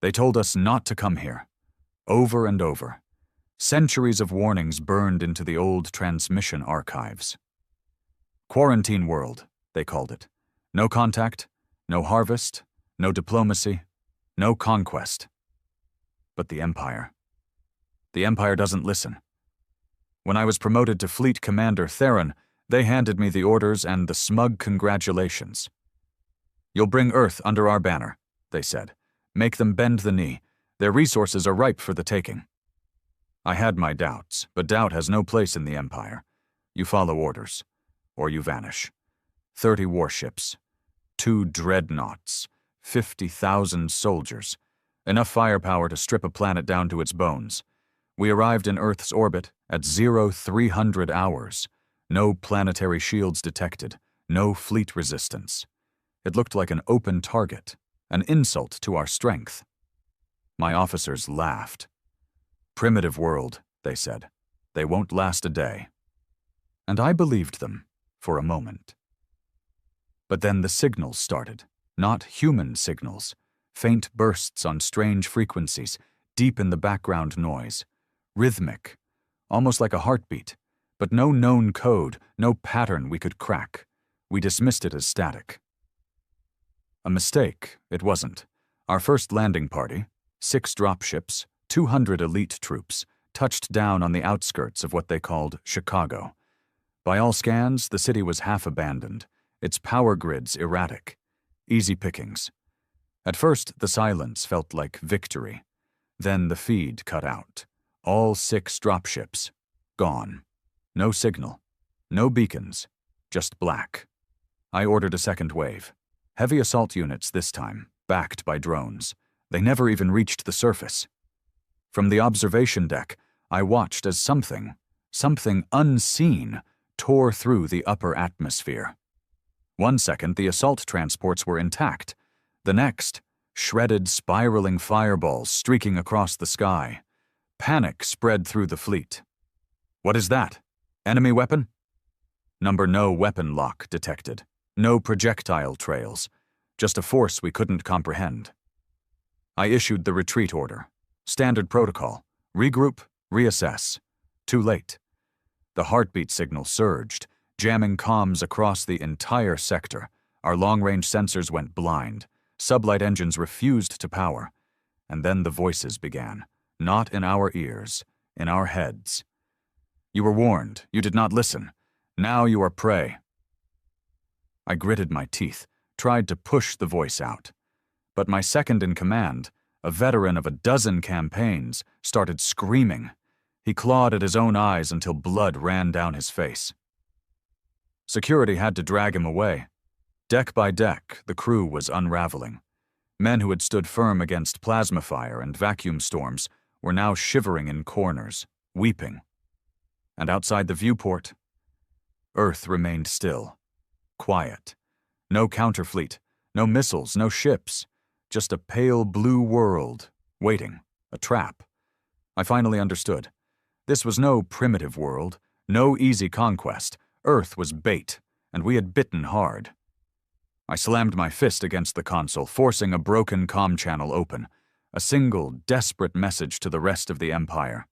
They told us not to come here. Over and over. Centuries of warnings burned into the old transmission archives. Quarantine world, they called it. No contact, no harvest, no diplomacy, no conquest. But the Empire. The Empire doesn't listen. When I was promoted to Fleet Commander Theron, they handed me the orders and the smug congratulations. "You'll bring Earth under our banner," they said. "Make them bend the knee. Their resources are ripe for the taking." I had my doubts, but doubt has no place in the Empire. You follow orders, or you vanish. 30 warships, 2 dreadnoughts, 50,000 soldiers, enough firepower to strip a planet down to its bones. We arrived in Earth's orbit at 0300 hours. No planetary shields detected, no fleet resistance. It looked like an open target, an insult to our strength. My officers laughed. "Primitive world," they said. "They won't last a day." And I believed them, for a moment. But then the signals started, not human signals, faint bursts on strange frequencies, deep in the background noise, rhythmic, almost like a heartbeat, but no known code, no pattern we could crack. We dismissed it as static. A mistake, it wasn't. Our first landing party, 6 dropships, 200 elite troops, touched down on the outskirts of what they called Chicago. By all scans, the city was half abandoned, its power grids erratic. Easy pickings. At first, the silence felt like victory. Then the feed cut out. All 6 dropships, gone. No signal, no beacons, just black. I ordered a second wave. Heavy assault units this time, backed by drones. They never even reached the surface. From the observation deck, I watched as something unseen, tore through the upper atmosphere. One second, the assault transports were intact. The next, shredded, spiraling fireballs streaking across the sky. Panic spread through the fleet. "What is that? Enemy weapon?" No weapon lock detected. No projectile trails. Just a force we couldn't comprehend. I issued the retreat order. Standard protocol. Regroup, reassess. Too late. The heartbeat signal surged, jamming comms across the entire sector. Our long-range sensors went blind. Sublight engines refused to power. And then the voices began. Not in our ears, in our heads. "You were warned. You did not listen. Now you are prey." I gritted my teeth, tried to push the voice out. But my second in command, a veteran of a dozen campaigns, started screaming. He clawed at his own eyes until blood ran down his face. Security had to drag him away. Deck by deck, the crew was unraveling. Men who had stood firm against plasma fire and vacuum storms were now shivering in corners, weeping. And outside the viewport, Earth remained still, quiet. No counterfleet, no missiles, no ships. Just a pale blue world, waiting, a trap. I finally understood. This was no primitive world, no easy conquest. Earth was bait, and we had bitten hard. I slammed my fist against the console, forcing a broken comm channel open. A single, desperate message to the rest of the Empire.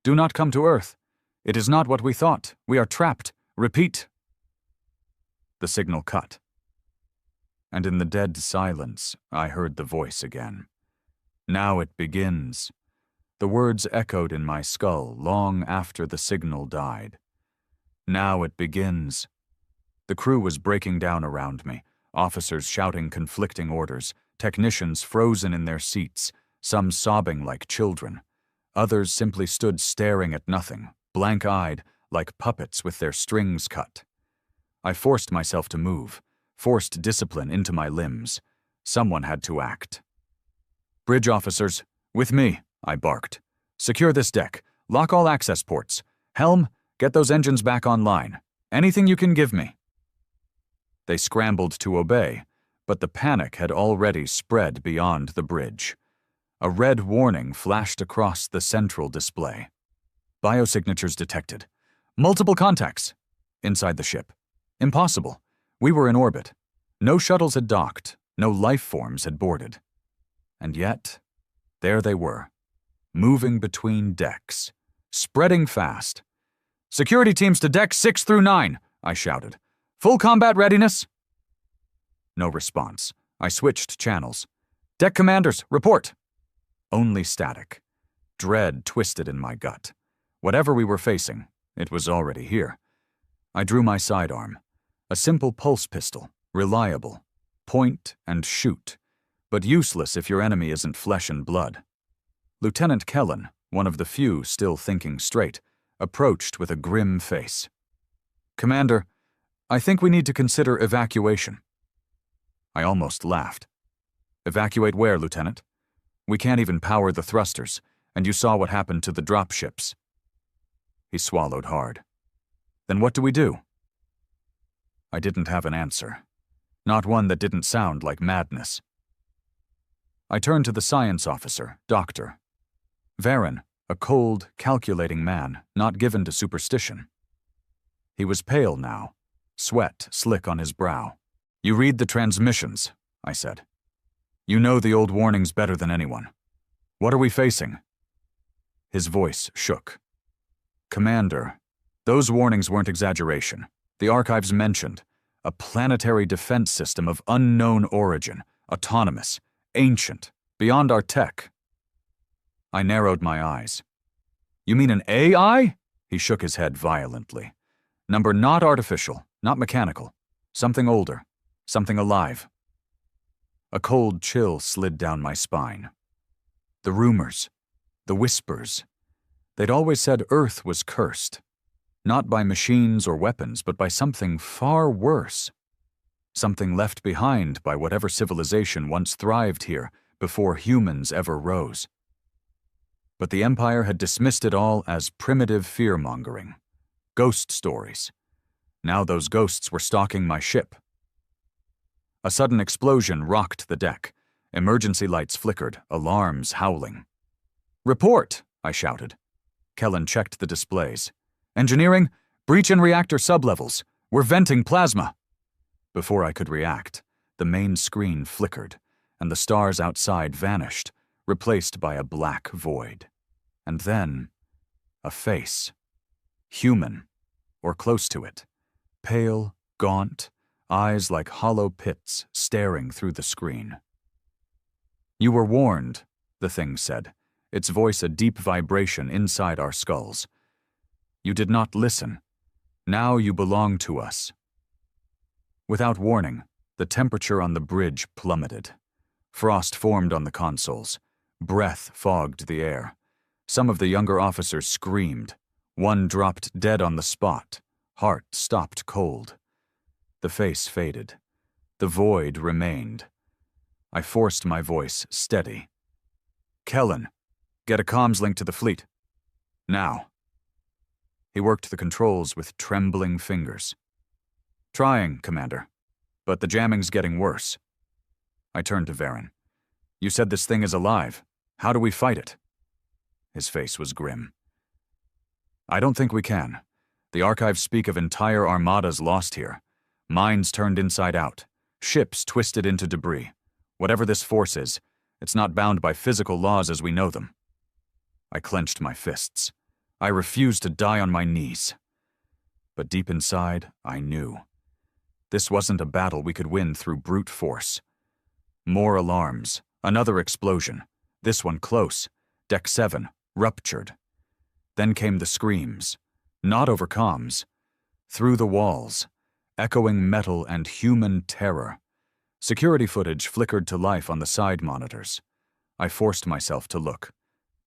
"Do not come to Earth. It is not what we thought. We are trapped. Repeat." The signal cut. And in the dead silence, I heard the voice again. "Now it begins." The words echoed in my skull long after the signal died. "Now it begins." The crew was breaking down around me, officers shouting conflicting orders, technicians frozen in their seats, some sobbing like children. Others simply stood staring at nothing, blank-eyed, like puppets with their strings cut. I forced myself to move, forced discipline into my limbs. Someone had to act. "Bridge officers, with me," I barked. "Secure this deck. Lock all access ports. Helm, get those engines back online. Anything you can give me." They scrambled to obey, but the panic had already spread beyond the bridge. A red warning flashed across the central display. Biosignatures detected. Multiple contacts. Inside the ship. Impossible. We were in orbit. No shuttles had docked. No life forms had boarded. And yet, there they were, moving between decks, spreading fast. "Security teams to decks 6 through 9, I shouted. "Full combat readiness?" No response. I switched channels. "Deck commanders, report." Only static. Dread twisted in my gut. Whatever we were facing, it was already here. I drew my sidearm. A simple pulse pistol, reliable. Point and shoot, but useless if your enemy isn't flesh and blood. Lieutenant Kellen, one of the few still thinking straight, approached with a grim face. "Commander, I think we need to consider evacuation." I almost laughed. "Evacuate where, Lieutenant? We can't even power the thrusters, and you saw what happened to the dropships." He swallowed hard. "Then what do we do?" I didn't have an answer. Not one that didn't sound like madness. I turned to the science officer, Doctor. Varen, a cold, calculating man, not given to superstition. He was pale now, sweat slick on his brow. "You read the transmissions," I said. "You know the old warnings better than anyone. What are we facing?" His voice shook. "Commander, those warnings weren't exaggeration. The archives mentioned a planetary defense system of unknown origin, autonomous, ancient, beyond our tech." I narrowed my eyes. "You mean an AI?" He shook his head violently. "Number not artificial, not mechanical. Something older, something alive." A cold chill slid down my spine. The rumors, the whispers. They'd always said Earth was cursed. Not by machines or weapons, but by something far worse. Something left behind by whatever civilization once thrived here before humans ever rose. But the Empire had dismissed it all as primitive fear-mongering. Ghost stories. Now those ghosts were stalking my ship. A sudden explosion rocked the deck. Emergency lights flickered, alarms howling. "Report!" I shouted. Kellen checked the displays. "Engineering, breach in reactor sublevels. We're venting plasma." Before I could react, the main screen flickered, and the stars outside vanished, replaced by a black void. And then, a face. Human, or close to it. Pale, gaunt, eyes like hollow pits staring through the screen. "You were warned," the thing said, its voice a deep vibration inside our skulls. "You did not listen. Now you belong to us." Without warning, the temperature on the bridge plummeted. Frost formed on the consoles. Breath fogged the air. Some of the younger officers screamed. One dropped dead on the spot. Heart stopped cold. The face faded. The void remained. I forced my voice steady. "Kellen, get a comms link to the fleet. Now." He worked the controls with trembling fingers. "Trying, Commander, but the jamming's getting worse." I turned to Varen. "You said this thing is alive. How do we fight it?" His face was grim. "I don't think we can. The archives speak of entire armadas lost here. Minds turned inside out. Ships twisted into debris. Whatever this force is, it's not bound by physical laws as we know them." I clenched my fists. I refused to die on my knees. But deep inside, I knew. This wasn't a battle we could win through brute force. More alarms, another explosion, this one close, Deck 7, ruptured. Then came the screams, not over comms, through the walls, echoing metal and human terror. Security footage flickered to life on the side monitors. I forced myself to look.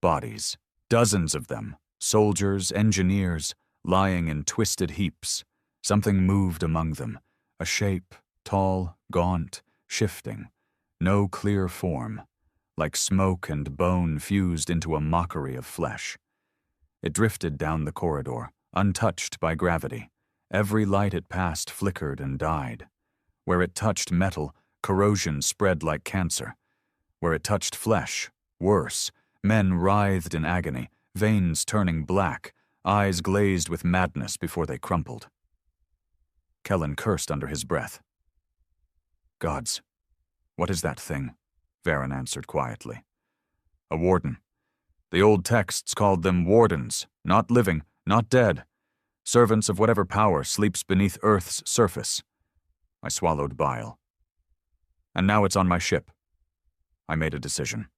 Bodies, dozens of them, soldiers, engineers, lying in twisted heaps. Something moved among them, a shape, tall, gaunt, shifting, no clear form, like smoke and bone fused into a mockery of flesh. It drifted down the corridor, untouched by gravity. Every light it passed flickered and died. Where it touched metal, corrosion spread like cancer. Where it touched flesh, worse, men writhed in agony, veins turning black, eyes glazed with madness before they crumpled. Kellen cursed under his breath. "Gods, what is that thing? Varen answered quietly. A warden. The old texts called them wardens, not living, not dead. Servants of whatever power sleeps beneath Earth's surface. I swallowed bile. And now it's on my ship. I made a decision.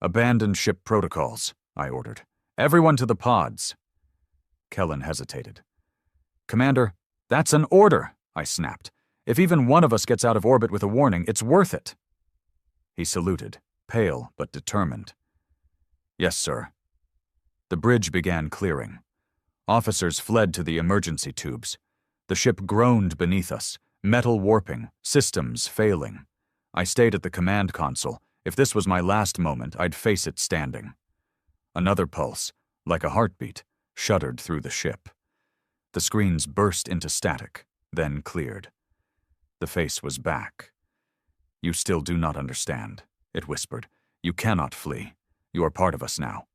Abandon ship protocols, I ordered. Everyone to the pods. Kellen hesitated. Commander, that's an order, I snapped. If even one of us gets out of orbit with a warning, it's worth it. He saluted, pale but determined. Yes, sir. The bridge began clearing. Officers fled to the emergency tubes. The ship groaned beneath us, metal warping, systems failing. I stayed at the command console. If this was my last moment, I'd face it standing. Another pulse, like a heartbeat, shuddered through the ship. The screens burst into static, then cleared. The face was back. You still do not understand, it whispered. You cannot flee. You are part of us now.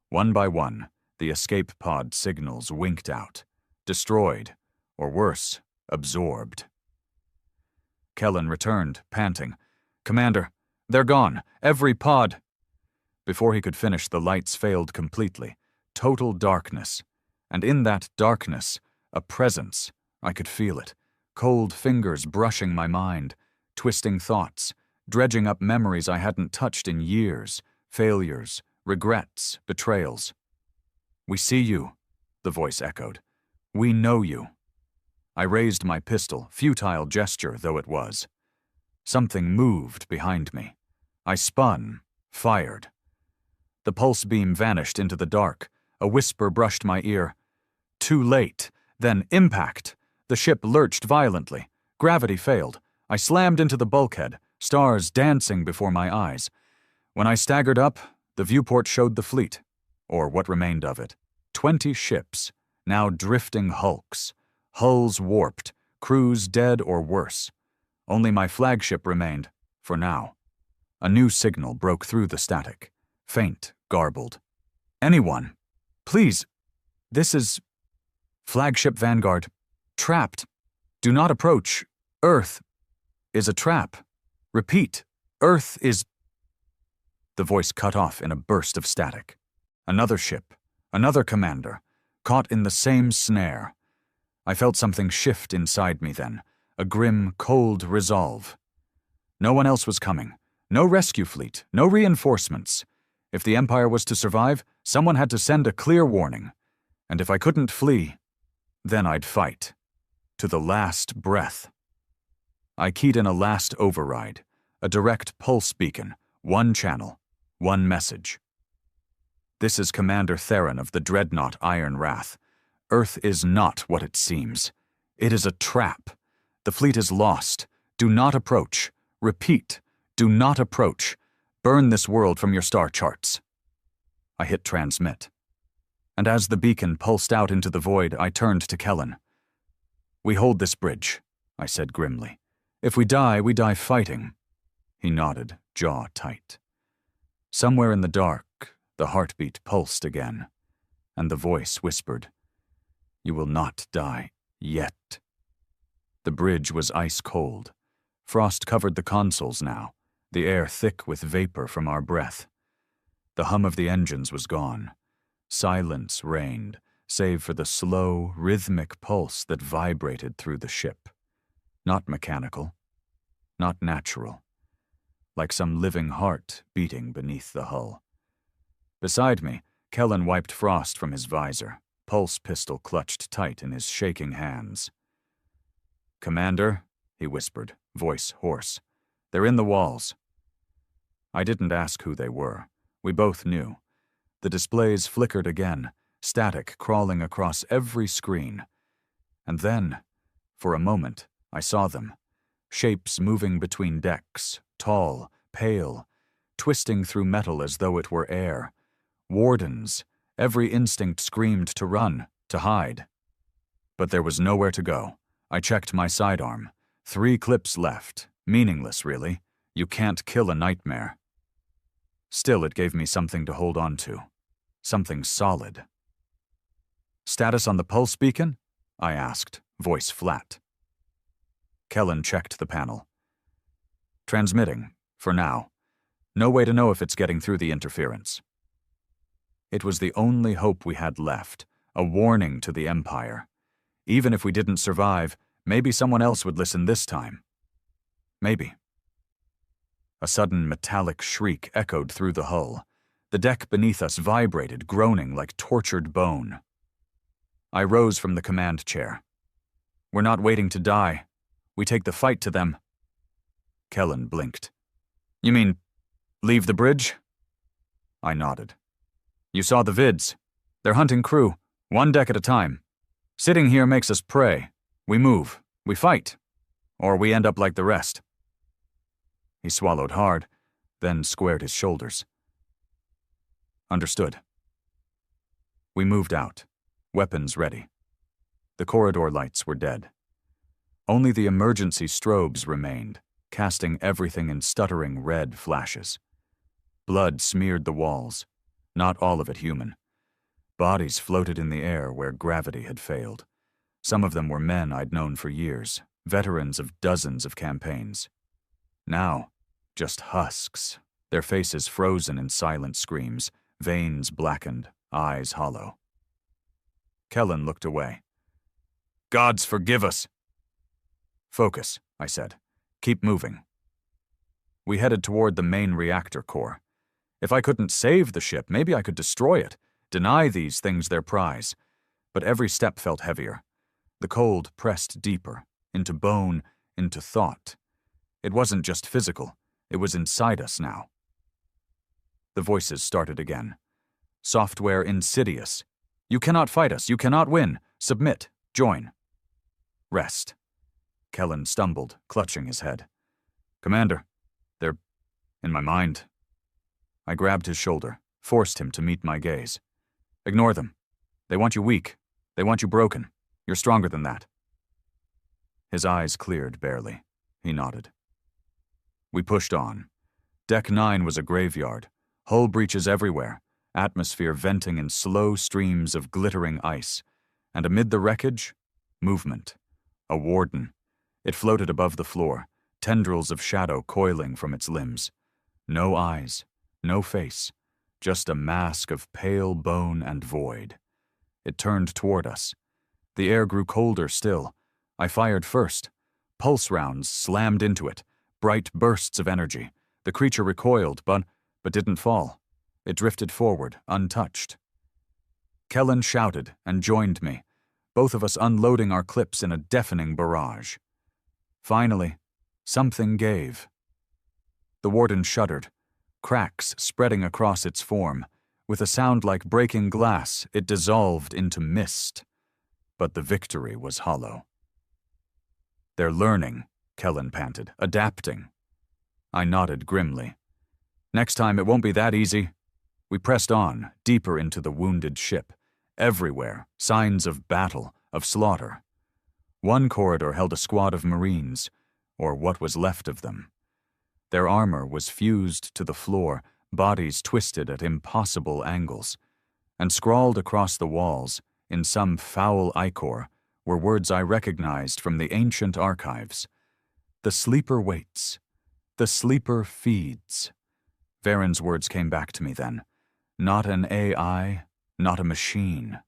One by one, the escape pod signals winked out, destroyed, or worse, absorbed. Kellen returned, panting. Commander, they're gone. Every pod. Before he could finish, the lights failed completely. Total darkness. And in that darkness, a presence. I could feel it. Cold fingers brushing my mind, twisting thoughts, dredging up memories I hadn't touched in years. Failures, regrets, betrayals. We see you, the voice echoed. We know you. I raised my pistol, futile gesture though it was. Something moved behind me. I spun, fired. The pulse beam vanished into the dark. A whisper brushed my ear. Too late. Then impact. The ship lurched violently. Gravity failed. I slammed into the bulkhead, stars dancing before my eyes. When I staggered up, the viewport showed the fleet, or what remained of it. 20 ships, now drifting hulks. Hulls warped, crews dead or worse. Only my flagship remained, for now. A new signal broke through the static, faint, garbled. Anyone, please, this is Flagship Vanguard. Trapped. Do not approach. Earth is a trap. Repeat, Earth is... The voice cut off in a burst of static. Another ship, another commander, caught in the same snare. I felt something shift inside me then, a grim, cold resolve. No one else was coming. No rescue fleet, no reinforcements. If the Empire was to survive, someone had to send a clear warning. And if I couldn't flee, then I'd fight. To the last breath. I keyed in a last override, a direct pulse beacon, one channel, one message. This is Commander Theron of the Dreadnought Iron Wrath. Earth is not what it seems. It is a trap. The fleet is lost. Do not approach. Repeat, do not approach. Burn this world from your star charts. I hit transmit. And as the beacon pulsed out into the void, I turned to Kellen. We hold this bridge, I said grimly. If we die fighting. He nodded, jaw tight. Somewhere in the dark, the heartbeat pulsed again, and the voice whispered, You will not die yet. The bridge was ice cold. Frost covered the consoles now, the air thick with vapor from our breath. The hum of the engines was gone. Silence reigned, save for the slow, rhythmic pulse that vibrated through the ship. Not mechanical, not natural, like some living heart beating beneath the hull. Beside me, Kellen wiped frost from his visor, pulse pistol clutched tight in his shaking hands. Commander, he whispered, voice hoarse. They're in the walls. I didn't ask who they were. We both knew. The displays flickered again, static crawling across every screen. And then, for a moment, I saw them. Shapes moving between decks, tall, pale, twisting through metal as though it were air. Wardens, every instinct screamed to run, to hide. But there was nowhere to go. I checked my sidearm. 3 clips left. Meaningless, really. You can't kill a nightmare. Still, it gave me something to hold on to. Something solid. Status on the pulse beacon? I asked, voice flat. Kellen checked the panel. Transmitting. For now. No way to know if it's getting through the interference. It was the only hope we had left, a warning to the Empire. Even if we didn't survive, maybe someone else would listen this time. Maybe. A sudden metallic shriek echoed through the hull. The deck beneath us vibrated, groaning like tortured bone. I rose from the command chair. We're not waiting to die. We take the fight to them. Kellen blinked. You mean, leave the bridge? I nodded. You saw the vids. They're hunting crew, one deck at a time. Sitting here makes us prey. We move. We fight. Or we end up like the rest. He swallowed hard, then squared his shoulders. Understood. We moved out, weapons ready. The corridor lights were dead. Only the emergency strobes remained, casting everything in stuttering red flashes. Blood smeared the walls, not all of it human. Bodies floated in the air where gravity had failed. Some of them were men I'd known for years, veterans of dozens of campaigns. Now, just husks, their faces frozen in silent screams, veins blackened, eyes hollow. Kellen looked away. Gods forgive us! Focus, I said. Keep moving. We headed toward the main reactor core. If I couldn't save the ship, maybe I could destroy it, deny these things their prize. But every step felt heavier. The cold pressed deeper, into bone, into thought. It wasn't just physical, it was inside us now. The voices started again. Software insidious. You cannot fight us, you cannot win. Submit, join. Rest. Kellen stumbled, clutching his head. Commander, they're in my mind. I grabbed his shoulder, forced him to meet my gaze. Ignore them. They want you weak. They want you broken. You're stronger than that. His eyes cleared barely. He nodded. We pushed on. Deck 9 was a graveyard. Hull breaches everywhere, atmosphere venting in slow streams of glittering ice. And amid the wreckage, movement. A warden. It floated above the floor, tendrils of shadow coiling from its limbs. No eyes, no face, just a mask of pale bone and void. It turned toward us. The air grew colder still. I fired first. Pulse rounds slammed into it, bright bursts of energy. The creature recoiled, but didn't fall. It drifted forward, untouched. Kellen shouted and joined me, both of us unloading our clips in a deafening barrage. Finally, something gave. The warden shuddered, cracks spreading across its form. With a sound like breaking glass, it dissolved into mist. But the victory was hollow. They're learning, Kellen panted, adapting. I nodded grimly. Next time it won't be that easy. We pressed on, deeper into the wounded ship. Everywhere, signs of battle, of slaughter. One corridor held a squad of Marines, or what was left of them. Their armor was fused to the floor, bodies twisted at impossible angles. And scrawled across the walls, in some foul ichor, were words I recognized from the ancient archives. The sleeper waits. The sleeper feeds. Varen's words came back to me then. Not an AI, not a machine.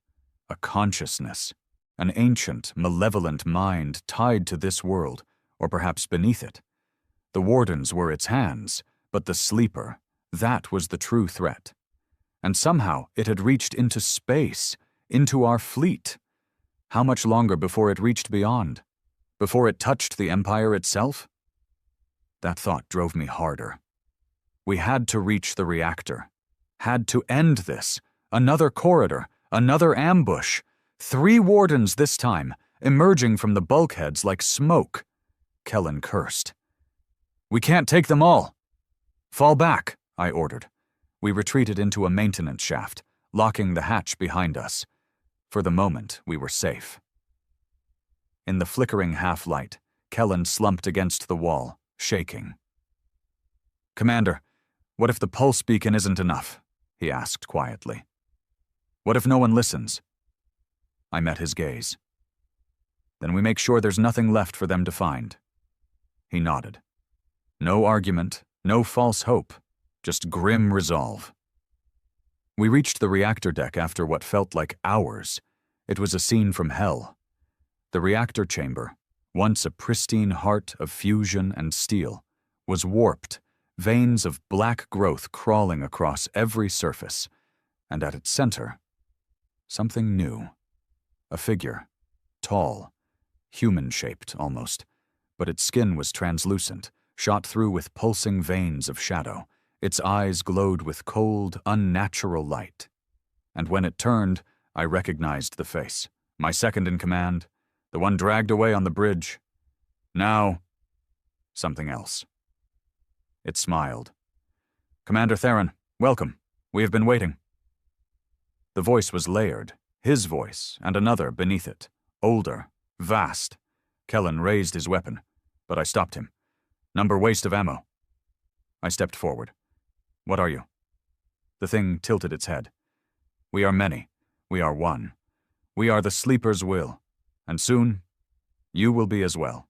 A consciousness. An ancient, malevolent mind tied to this world, or perhaps beneath it. The wardens were its hands, but the sleeper, that was the true threat. And somehow it had reached into space, into our fleet. How much longer before it reached beyond? Before it touched the Empire itself? That thought drove me harder. We had to reach the reactor. Had to end this. Another corridor, another ambush. 3 wardens this time, emerging from the bulkheads like smoke. Kellen cursed. We can't take them all. Fall back, I ordered. We retreated into a maintenance shaft, locking the hatch behind us. For the moment, we were safe. In the flickering half-light, Kellen slumped against the wall, shaking. Commander, what if the pulse beacon isn't enough? He asked quietly. What if no one listens? I met his gaze. Then we make sure there's nothing left for them to find. He nodded. No argument, No false hope, just grim resolve. We reached the reactor deck after what felt like hours. It was a scene from hell. The reactor chamber, once a pristine heart of fusion and steel, was warped, veins of black growth crawling across every surface, and at its center, something new. A figure, tall, human-shaped almost, but its skin was translucent, shot through with pulsing veins of shadow. Its eyes glowed with cold, unnatural light. And when it turned, I recognized the face. My second in command, the one dragged away on the bridge. Now, something else. It smiled. "Commander Theron, welcome. We have been waiting." The voice was layered, his voice and another beneath it, older, vast. Kellen raised his weapon, but I stopped him. "Number waste of ammo." I stepped forward. "What are you?" The thing tilted its head. "We are many. We are one. We are the Sleeper's will. And soon, you will be as well."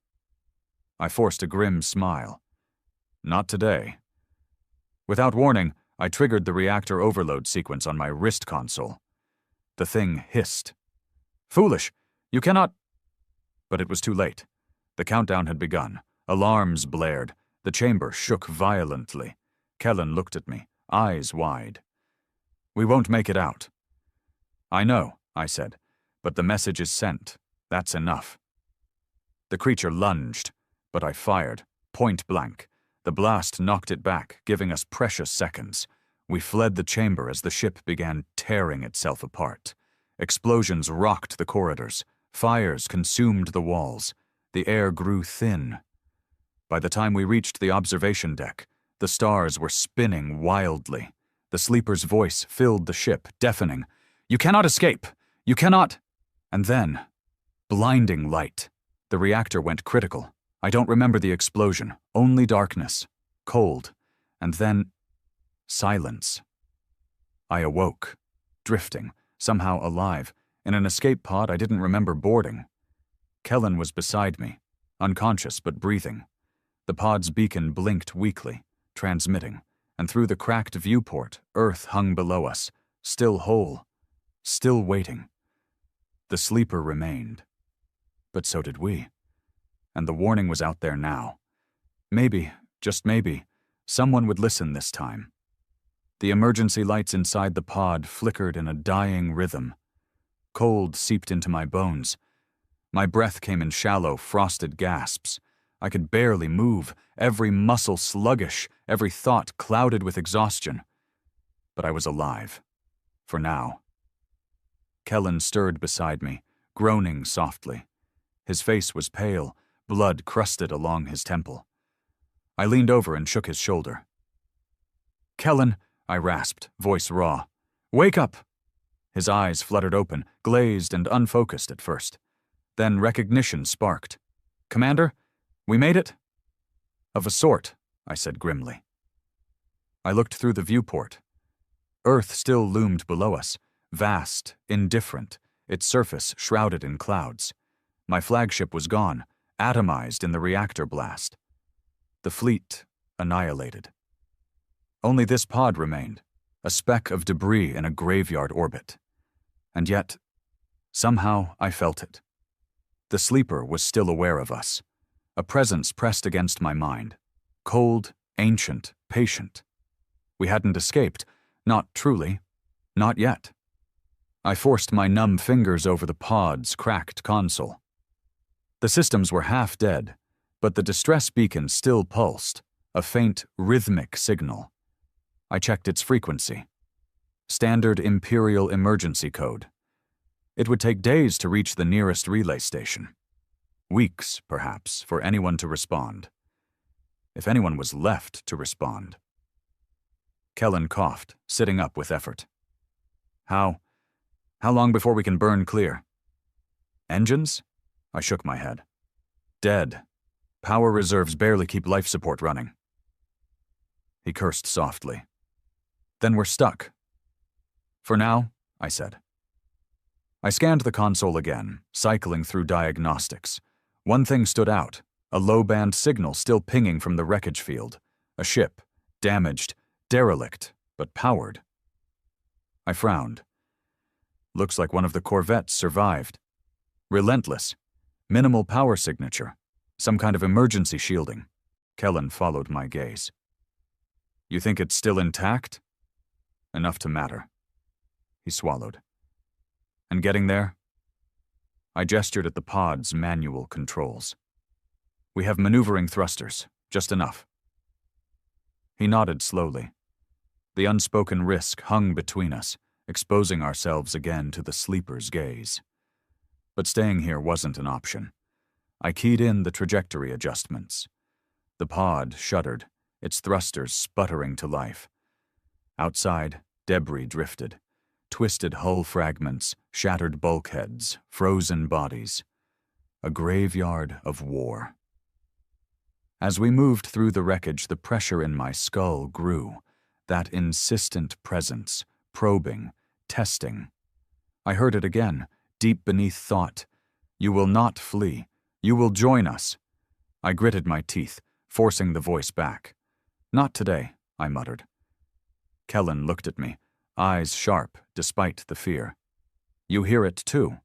I forced a grim smile. "Not today." Without warning, I triggered the reactor overload sequence on my wrist console. The thing hissed. "Foolish! You cannot—" But it was too late. The countdown had begun. Alarms blared. The chamber shook violently. Kellen looked at me, eyes wide. "We won't make it out." "I know," I said, "but the message is sent. That's enough." The creature lunged, but I fired, point blank. The blast knocked it back, giving us precious seconds. We fled the chamber as the ship began tearing itself apart. Explosions rocked the corridors. Fires consumed the walls. The air grew thin. By the time we reached the observation deck, the stars were spinning wildly. The Sleeper's voice filled the ship, deafening. "You cannot escape! You cannot—" And then, blinding light. The reactor went critical. I don't remember the explosion, only darkness, cold, and then silence. I awoke, drifting, somehow alive, in an escape pod I didn't remember boarding. Kellen was beside me, unconscious but breathing. The pod's beacon blinked weakly, transmitting, and through the cracked viewport, Earth hung below us, still whole, still waiting. The Sleeper remained. But so did we. And the warning was out there now. Maybe, just maybe, someone would listen this time. The emergency lights inside the pod flickered in a dying rhythm. Cold seeped into my bones. My breath came in shallow, frosted gasps. I could barely move, every muscle sluggish, every thought clouded with exhaustion. But I was alive. For now. Kellen stirred beside me, groaning softly. His face was pale, blood crusted along his temple. I leaned over and shook his shoulder. "Kellen," I rasped, voice raw. "Wake up!" His eyes fluttered open, glazed and unfocused at first. Then recognition sparked. "Commander, we made it?" "Of a sort," I said grimly. I looked through the viewport. Earth still loomed below us, vast, indifferent, its surface shrouded in clouds. My flagship was gone, atomized in the reactor blast. The fleet annihilated. Only this pod remained, a speck of debris in a graveyard orbit. And yet, somehow I felt it. The Sleeper was still aware of us. A presence pressed against my mind. Cold, ancient, patient. We hadn't escaped, not truly, not yet. I forced my numb fingers over the pod's cracked console. The systems were half dead, but the distress beacon still pulsed, a faint, rhythmic signal. I checked its frequency. Standard Imperial emergency code. It would take days to reach the nearest relay station. Weeks, perhaps, for anyone to respond. If anyone was left to respond. Kellen coughed, sitting up with effort. How long before we can burn clear?" "Engines?" I shook my head. "Dead. Power reserves barely keep life support running." He cursed softly. "Then we're stuck." "For now," I said. I scanned the console again, cycling through diagnostics. One thing stood out, a low-band signal still pinging from the wreckage field. A ship, damaged, derelict, but powered. I frowned. Looks like one of the corvettes survived. Relentless. Minimal power signature. Some kind of emergency shielding. Kellen followed my gaze. You think it's still intact? Enough to matter. He swallowed. And getting there? I gestured at the pod's manual controls. We have maneuvering thrusters, just enough. He nodded slowly. The unspoken risk hung between us, exposing ourselves again to the sleeper's gaze. But staying here wasn't an option. I keyed in the trajectory adjustments. The pod shuddered, its thrusters sputtering to life. Outside, debris drifted. Twisted hull fragments, shattered bulkheads, frozen bodies. A graveyard of war. As we moved through the wreckage, the pressure in my skull grew. That insistent presence, probing, testing. I heard it again, deep beneath thought. You will not flee. You will join us. I gritted my teeth, forcing the voice back. Not today, I muttered. Kellen looked at me, eyes sharp despite the fear. You hear it too?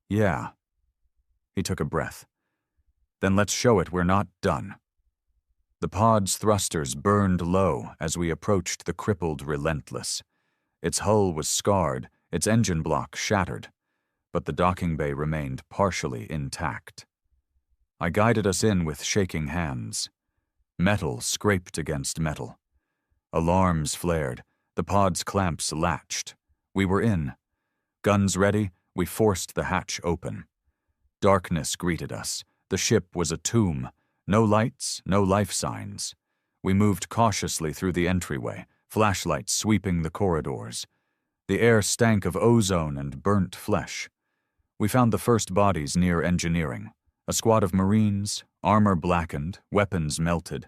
Yeah. He took a breath. Then let's show it we're not done. The pod's thrusters burned low as we approached the crippled Relentless. Its hull was scarred, its engine block shattered, but the docking bay remained partially intact. I guided us in with shaking hands. Metal scraped against metal. Alarms flared, the pod's clamps latched. We were in. Guns ready, we forced the hatch open. Darkness greeted us. The ship was a tomb. No lights, no life signs. We moved cautiously through the entryway, flashlights sweeping the corridors. The air stank of ozone and burnt flesh. We found the first bodies near engineering. A squad of Marines, armor blackened, weapons melted,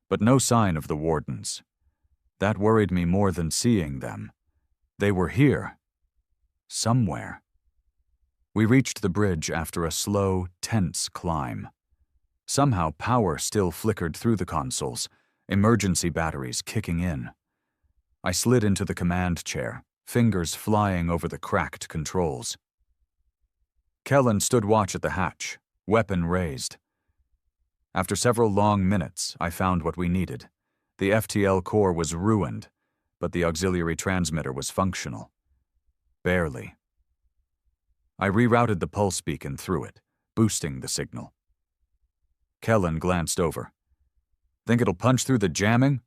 but no sign of the wardens. That worried me more than seeing them. They were here. Somewhere. We reached the bridge after a slow, tense climb. Somehow power still flickered through the consoles, emergency batteries kicking in. I slid into the command chair, fingers flying over the cracked controls. Kellen stood watch at the hatch, weapon raised. After several long minutes, I found what we needed. The FTL core was ruined, but the auxiliary transmitter was functional. Barely. I rerouted the pulse beacon through it, boosting the signal. Kellen glanced over. Think it'll punch through the jamming?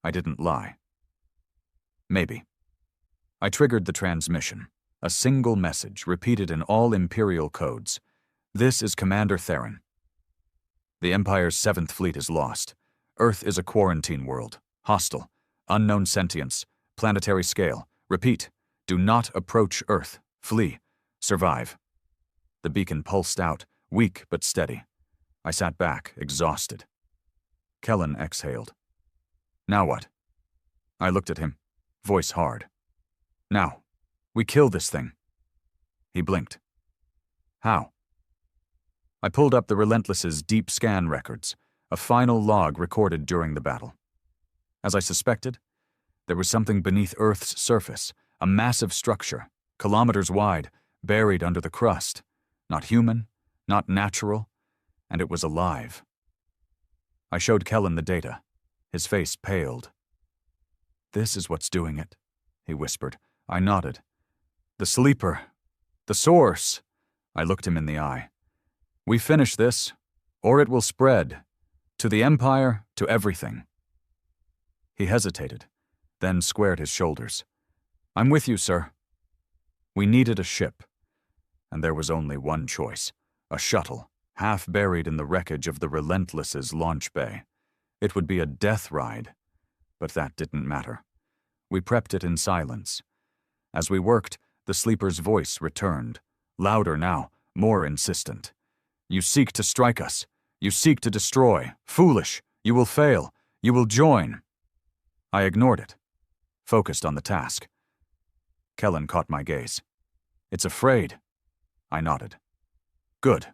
I didn't lie. Maybe. I triggered the transmission. A single message, repeated in all Imperial codes. This is Commander Theron. The Empire's 7th Fleet is lost. Earth is a quarantine world. Hostile. Unknown sentience. Planetary scale. Repeat. Do not approach Earth. Flee. Survive. The beacon pulsed out, weak but steady. I sat back, exhausted. Kellen exhaled. Now what? I looked at him, voice hard. Now, we kill this thing. He blinked. How? I pulled up the Relentless's deep scan records, a final log recorded during the battle. As I suspected, there was something beneath Earth's surface, a massive structure, kilometers wide, buried under the crust. Not human, not natural, and it was alive. I showed Kellen the data. His face paled. This is what's doing it, he whispered. I nodded. The sleeper. The source. I looked him in the eye. We finish this, or it will spread. To the Empire, to everything. He hesitated, then squared his shoulders. I'm with you, sir. We needed a ship, and there was only one choice. A shuttle, half buried in the wreckage of the Relentless's launch bay. It would be a death ride, but that didn't matter. We prepped it in silence. As we worked, the sleeper's voice returned, louder now, more insistent. You seek to strike us. You seek to destroy. Foolish. You will fail. You will join. I ignored it, focused on the task. Kellen caught my gaze. It's afraid. I nodded. Good.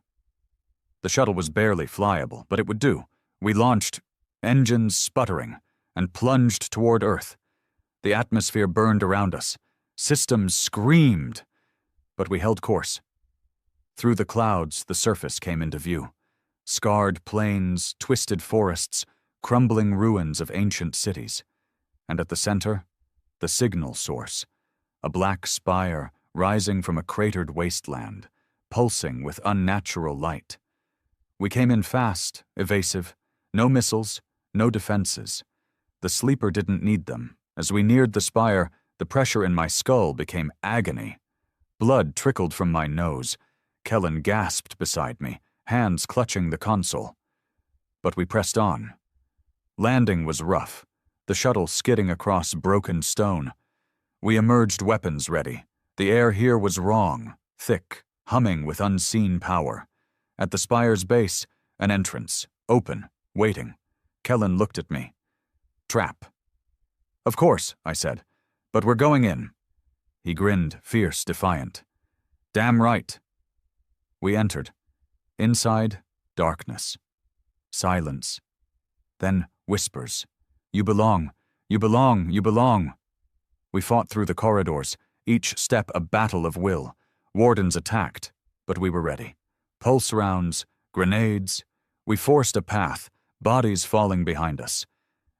The shuttle was barely flyable, but it would do. We launched, engines sputtering, and plunged toward Earth. The atmosphere burned around us. Systems screamed. But we held course. Through the clouds, the surface came into view. Scarred plains, twisted forests, crumbling ruins of ancient cities. And at the center, the signal source, a black spire rising from a cratered wasteland, pulsing with unnatural light. We came in fast, evasive, no missiles, no defenses. The sleeper didn't need them. As we neared the spire, the pressure in my skull became agony. Blood trickled from my nose. Kellen gasped beside me, hands clutching the console. But we pressed on. Landing was rough, the shuttle skidding across broken stone. We emerged weapons ready. The air here was wrong, thick, humming with unseen power. At the spire's base, an entrance, open, waiting. Kellen looked at me. Trap. Of course, I said, but we're going in. He grinned, fierce, defiant. Damn right. We entered. Inside, darkness. Silence. Then whispers. You belong. You belong. You belong. We fought through the corridors, each step a battle of will. Wardens attacked, but we were ready. Pulse rounds, grenades. We forced a path, bodies falling behind us.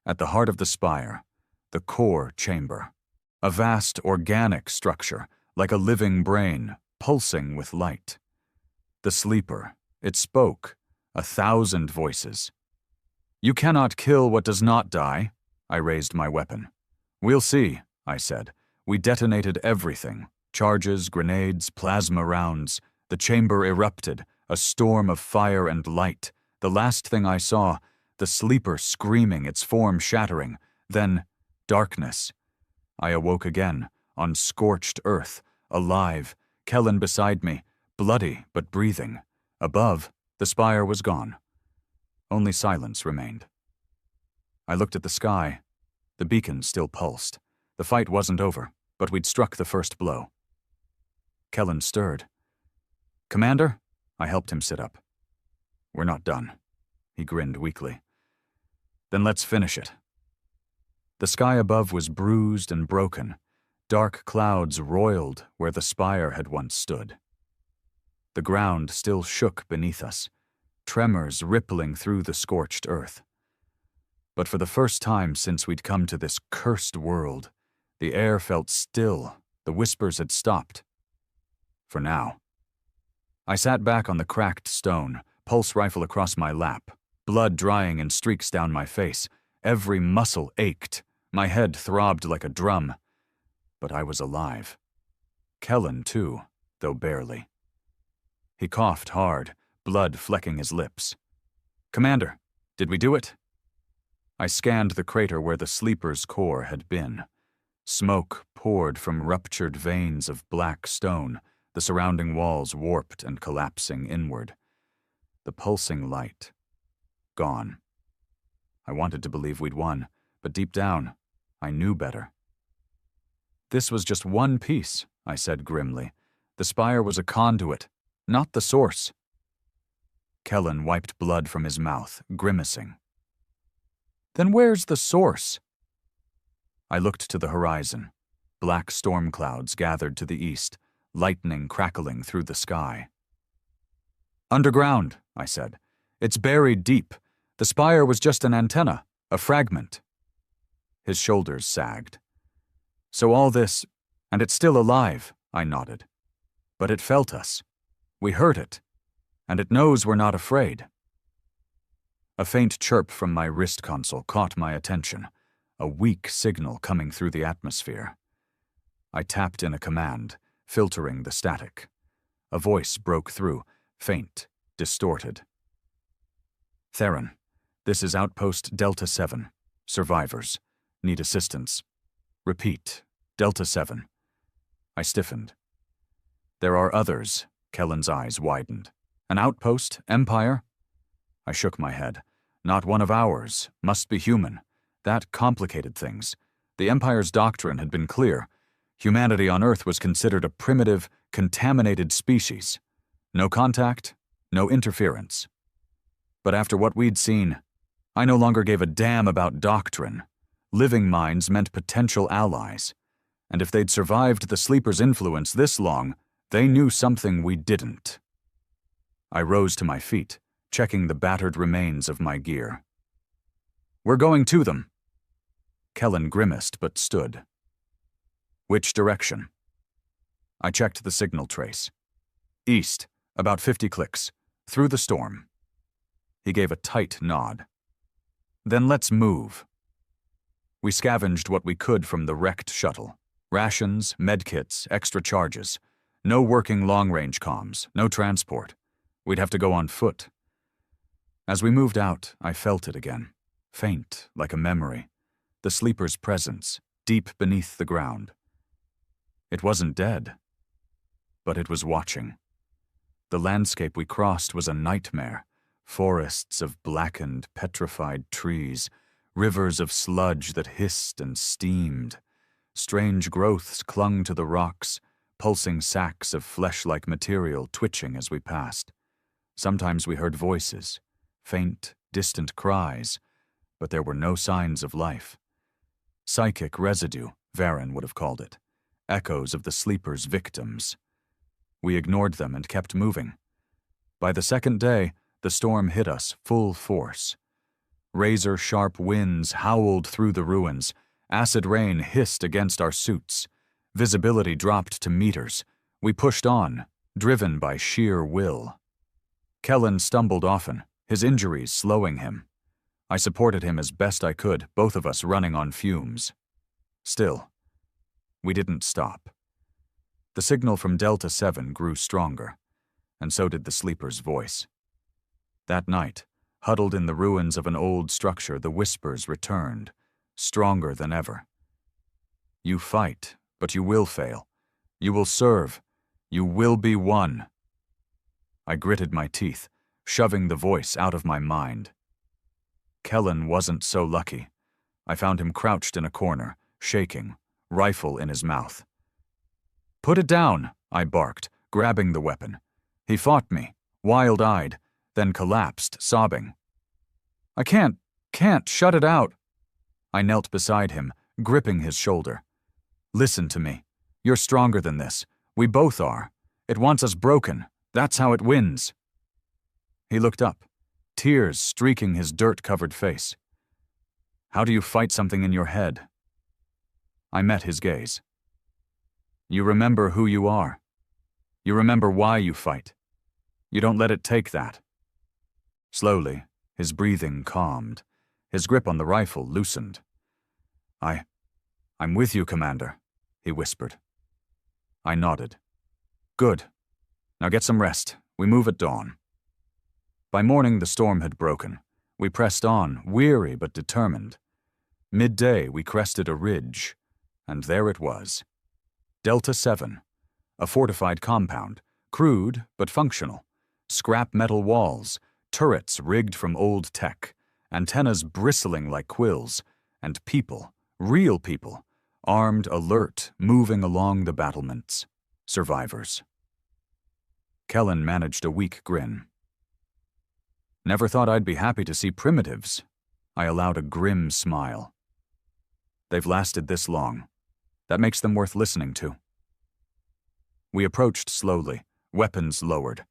At the heart of the spire, the core chamber. A vast organic structure, like a living brain, pulsing with light. The sleeper, it spoke, 1,000 voices. You cannot kill what does not die. I raised my weapon. We'll see, I said. We detonated everything. Charges, grenades, plasma rounds. The chamber erupted, a storm of fire and light. The last thing I saw, the sleeper screaming, its form shattering. Then, darkness. I awoke again, on scorched earth, alive, Kellen beside me, bloody but breathing. Above, the spire was gone. Only silence remained. I looked at the sky. The beacon still pulsed. The fight wasn't over, but we'd struck the first blow. Kellen stirred. Commander? I helped him sit up. We're not done. He grinned weakly. Then let's finish it. The sky above was bruised and broken. Dark clouds roiled where the spire had once stood. The ground still shook beneath us, tremors rippling through the scorched earth. But for the first time since we'd come to this cursed world, the air felt still, the whispers had stopped. For now. I sat back on the cracked stone, pulse rifle across my lap, blood drying in streaks down my face. Every muscle ached. My head throbbed like a drum. But I was alive. Kellen, too, though barely. He coughed hard, blood flecking his lips. Commander, did we do it? I scanned the crater where the sleeper's core had been. Smoke poured from ruptured veins of black stone, the surrounding walls warped and collapsing inward. The pulsing light. Gone. I wanted to believe we'd won, but deep down, I knew better. This was just one piece, I said grimly. The spire was a conduit, not the source. Kellen wiped blood from his mouth, grimacing. Then where's the source? I looked to the horizon. Black storm clouds gathered to the east, lightning crackling through the sky. Underground, I said. It's buried deep. The spire was just an antenna, a fragment. His shoulders sagged. So all this, and it's still alive, I nodded. But it felt us. We heard it. And it knows we're not afraid. A faint chirp from my wrist console caught my attention, a weak signal coming through the atmosphere. I tapped in a command, filtering the static. A voice broke through, faint, distorted. Theron, this is Outpost Delta 7. Survivors. Need assistance. Repeat, Delta 7. I stiffened. There are others. Kellen's eyes widened. An outpost? Empire? I shook my head. Not one of ours. Must be human. That complicated things. The Empire's doctrine had been clear. Humanity on Earth was considered a primitive, contaminated species. No contact, no interference. But after what we'd seen, I no longer gave a damn about doctrine. Living minds meant potential allies, and if they'd survived the sleepers' influence this long, they knew something we didn't. I rose to my feet, checking the battered remains of my gear. "We're going to them." Kellen grimaced but stood. "Which direction?" I checked the signal trace. "East, about 50 clicks, through the storm." He gave a tight nod. "Then let's move." We scavenged what we could from the wrecked shuttle. Rations, medkits, extra charges. No working long-range comms, no transport. We'd have to go on foot. As we moved out, I felt it again. Faint, like a memory. The sleeper's presence, deep beneath the ground. It wasn't dead, but it was watching. The landscape we crossed was a nightmare. Forests of blackened, petrified trees, rivers of sludge that hissed and steamed. Strange growths clung to the rocks, pulsing sacks of flesh-like material twitching as we passed. Sometimes we heard voices, faint, distant cries, but there were no signs of life. Psychic residue, Varen would have called it, echoes of the sleeper's victims. We ignored them and kept moving. By the second day, the storm hit us full force. Razor-sharp winds howled through the ruins. Acid rain hissed against our suits. Visibility dropped to meters. We pushed on, driven by sheer will. Kellen stumbled often, his injuries slowing him. I supported him as best I could, both of us running on fumes. Still, we didn't stop. The signal from Delta 7 grew stronger, and so did the sleeper's voice. That night, huddled in the ruins of an old structure, the whispers returned, stronger than ever. "You fight, but you will fail. You will serve. You will be one." I gritted my teeth, shoving the voice out of my mind. Kellen wasn't so lucky. I found him crouched in a corner, shaking, rifle in his mouth. "Put it down," I barked, grabbing the weapon. He fought me, wild-eyed, then collapsed, sobbing. I can't, shut it out." I knelt beside him, gripping his shoulder. "Listen to me. You're stronger than this. We both are. It wants us broken. That's how it wins." He looked up, tears streaking his dirt-covered face. "How do you fight something in your head?" I met his gaze. "You remember who you are. You remember why you fight. You don't let it take that." Slowly, his breathing calmed. His grip on the rifle loosened. I'm with you, Commander," he whispered. I nodded. "Good. Now get some rest. We move at dawn." By morning, the storm had broken. We pressed on, weary but determined. Midday, we crested a ridge, and there it was. Delta 7, a fortified compound, crude but functional. Scrap metal walls, turrets rigged from old tech, antennas bristling like quills, and people, real people, armed, alert, moving along the battlements. Survivors. Kellen managed a weak grin. "Never thought I'd be happy to see primitives." I allowed a grim smile. "They've lasted this long. That makes them worth listening to." We approached slowly, weapons lowered.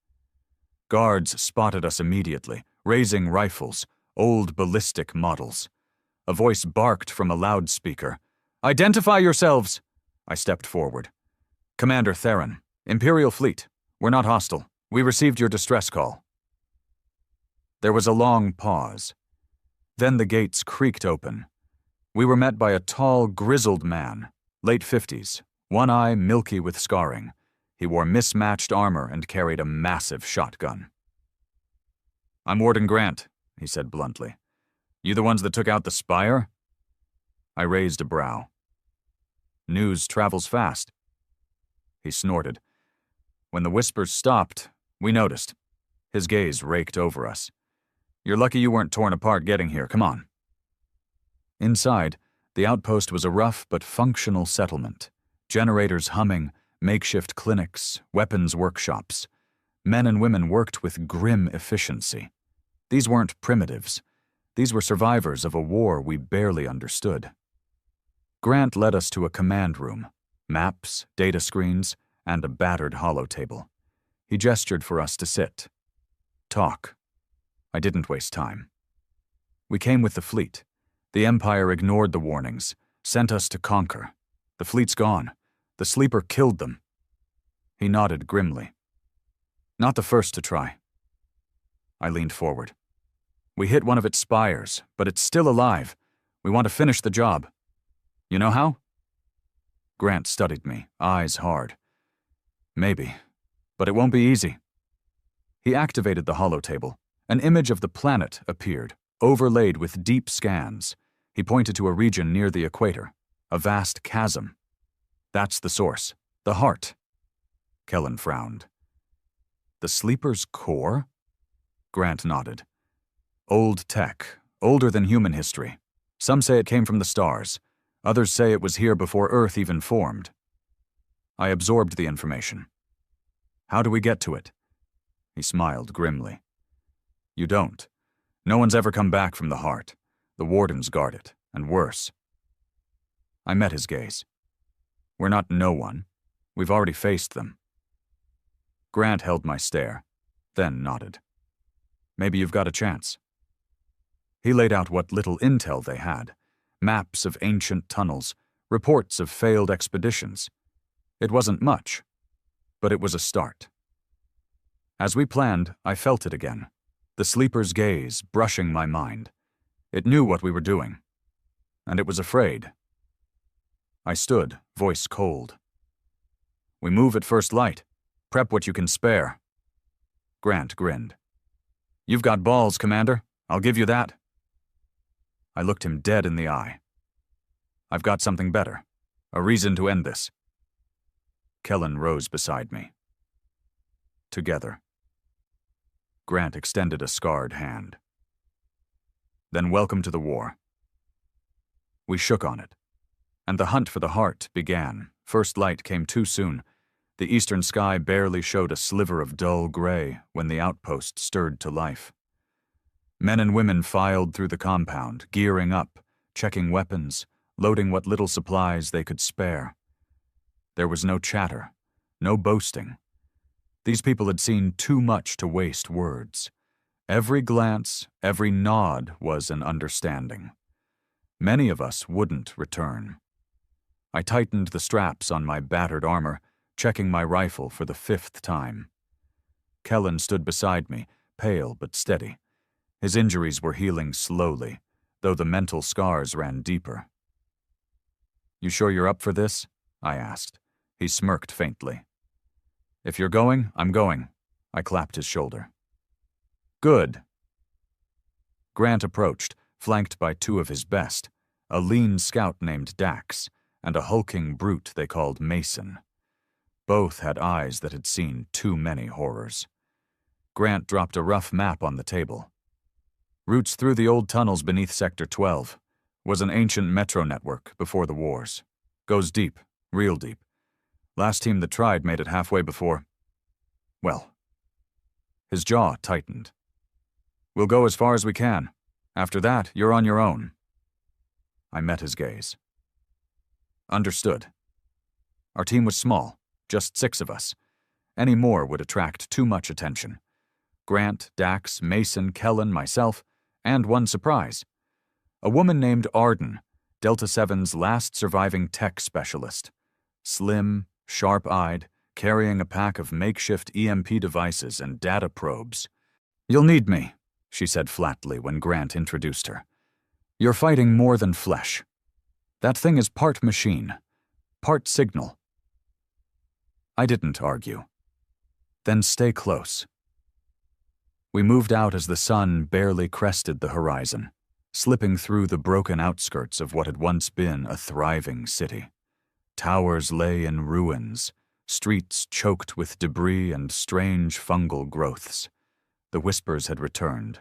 Guards spotted us immediately, raising rifles, old ballistic models. A voice barked from a loudspeaker. "Identify yourselves!" I stepped forward. "Commander Theron, Imperial Fleet. We're not hostile. We received your distress call." There was a long pause. Then the gates creaked open. We were met by a tall, grizzled man, late 50s, one eye milky with scarring. He wore mismatched armor and carried a massive shotgun. "I'm Warden Grant," he said bluntly. "You the ones that took out the spire?" I raised a brow. "News travels fast." He snorted. "When the whispers stopped, we noticed." His gaze raked over us. "You're lucky you weren't torn apart getting here. Come on." Inside, the outpost was a rough but functional settlement. Generators humming, makeshift clinics, weapons workshops. Men and women worked with grim efficiency. These weren't primitives. These were survivors of a war we barely understood. Grant led us to a command room, maps, data screens, and a battered holotable. He gestured for us to sit. Talk. I didn't waste time. We came with the fleet. The Empire ignored the warnings, sent us to conquer. The fleet's gone. The sleeper killed them. He nodded grimly. Not the first to try. I leaned forward. We hit one of its spires, but it's still alive. We want to finish the job. You know how? Grant studied me, eyes hard. Maybe, but it won't be easy. He activated the holotable. An image of the planet appeared, overlaid with deep scans. He pointed to a region near the equator, a vast chasm. That's the source, the heart. Kellen frowned. The sleeper's core? Grant nodded. Old tech, older than human history. Some say it came from the stars. Others say it was here before Earth even formed. I absorbed the information. How do we get to it? He smiled grimly. You don't. No one's ever come back from the heart. The wardens guard it, and worse. I met his gaze. We're not no one. We've already faced them. Grant held my stare, then nodded. Maybe you've got a chance. He laid out what little intel they had, maps of ancient tunnels, reports of failed expeditions. It wasn't much, but it was a start. As we planned, I felt it again, the sleeper's gaze brushing my mind. It knew what we were doing, and it was afraid. I stood, voice cold. We move at first light. Prep what you can spare. Grant grinned. You've got balls, Commander. I'll give you that. I looked him dead in the eye. I've got something better. A reason to end this. Kellen rose beside me. Together. Grant extended a scarred hand. Then welcome to the war. We shook on it, and the hunt for the heart began. First light came too soon. The eastern sky barely showed a sliver of dull gray when the outpost stirred to life. Men and women filed through the compound, gearing up, checking weapons, loading what little supplies they could spare. There was no chatter, no boasting. These people had seen too much to waste words. Every glance, every nod was an understanding. Many of us wouldn't return. I tightened the straps on my battered armor, checking my rifle for the 5th time. Kellen stood beside me, pale but steady. His injuries were healing slowly, though the mental scars ran deeper. You sure you're up for this? I asked. He smirked faintly. If you're going, I'm going. I clapped his shoulder. Good. Grant approached, flanked by 2 of his best, a lean scout named Dax, and a hulking brute they called Mason. Both had eyes that had seen too many horrors. Grant dropped a rough map on the table. Routes through the old tunnels beneath Sector 12 was an ancient metro network before the wars. Goes deep, real deep. Last team that tried made it halfway before... Well. His jaw tightened. We'll go as far as we can. After that, you're on your own. I met his gaze. Understood. Our team was small, just 6 of us. Any more would attract too much attention. Grant, Dax, Mason, Kellen, myself, and one surprise. A woman named Arden, Delta 7's last surviving tech specialist. Slim, sharp-eyed, carrying a pack of makeshift EMP devices and data probes. You'll need me, she said flatly when Grant introduced her. You're fighting more than flesh. That thing is part machine, part signal. I didn't argue. Then stay close. We moved out as the sun barely crested the horizon, slipping through the broken outskirts of what had once been a thriving city. Towers lay in ruins, streets choked with debris and strange fungal growths. The whispers had returned,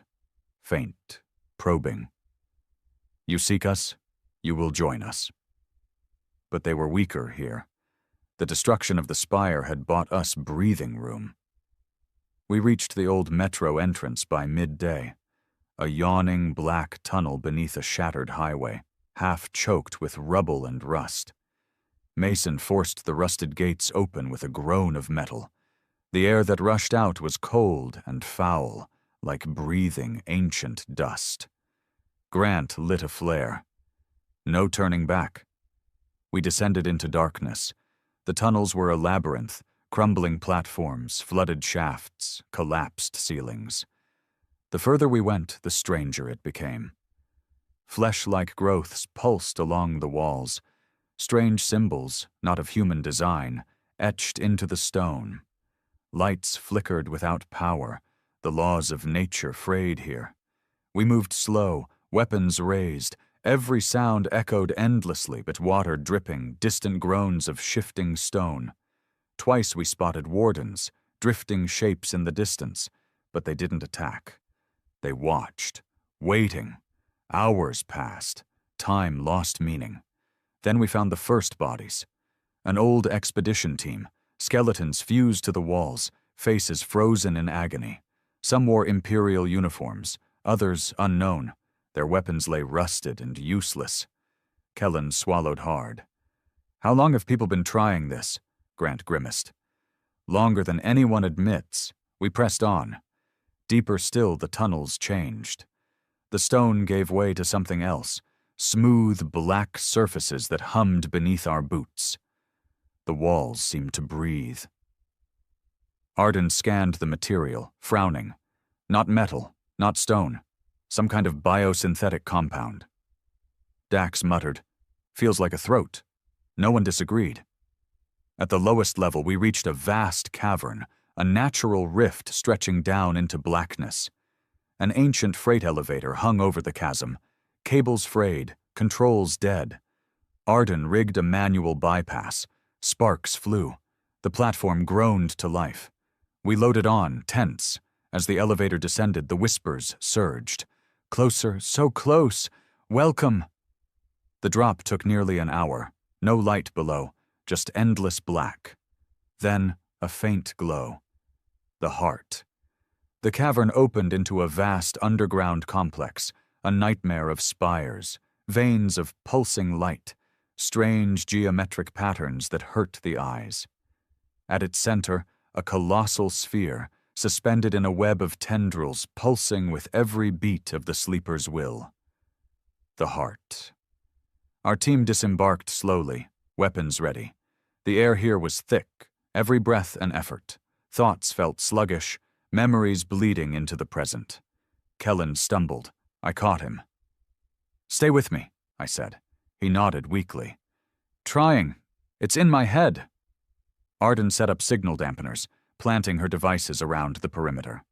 faint, probing. You seek us, you will join us. But they were weaker here. The destruction of the spire had bought us breathing room. We reached the old metro entrance by midday, a yawning black tunnel beneath a shattered highway. half choked with rubble and rust. Mason forced the rusted gates open with a groan of metal. The air that rushed out was cold and foul, like breathing ancient dust. Grant lit a flare. No turning back. We descended into darkness. The tunnels were a labyrinth, crumbling platforms, flooded shafts, collapsed ceilings. The further we went, the stranger it became. Flesh-like growths pulsed along the walls, strange symbols, not of human design, etched into the stone. Lights flickered without power, the laws of nature frayed here. We moved slow, weapons raised, every sound echoed endlessly but water dripping, distant groans of shifting stone. Twice we spotted wardens, drifting shapes in the distance, but they didn't attack. They watched, waiting. Hours passed, time lost meaning. Then we found the first bodies. An old expedition team, skeletons fused to the walls, faces frozen in agony. Some wore Imperial uniforms, others unknown. Their weapons lay rusted and useless. Kellen swallowed hard. "How long have people been trying this?" Grant grimaced. "Longer than anyone admits." We pressed on. Deeper still, the tunnels changed. The stone gave way to something else, smooth black surfaces that hummed beneath our boots. The walls seemed to breathe. Arden scanned the material, frowning. Not metal, not stone. Some kind of biosynthetic compound. Dax muttered, "Feels like a throat." No one disagreed. At the lowest level, we reached a vast cavern, a natural rift stretching down into blackness. An ancient freight elevator hung over the chasm, cables frayed, controls dead. Arden rigged a manual bypass. Sparks flew. The platform groaned to life. We loaded on, tense. As the elevator descended, the whispers surged. "Closer, so close! Welcome!" The drop took nearly an hour. No light below, just endless black. Then a faint glow. The heart. The cavern opened into a vast underground complex, a nightmare of spires, veins of pulsing light, strange geometric patterns that hurt the eyes. At its center, a colossal sphere, suspended in a web of tendrils pulsing with every beat of the sleeper's will. The heart. Our team disembarked slowly, weapons ready. The air here was thick, every breath an effort. Thoughts felt sluggish, memories bleeding into the present. Kellen stumbled. I caught him. "Stay with me," I said. He nodded weakly. "Trying. It's in my head." Arden set up signal dampeners, planting her devices around the perimeter.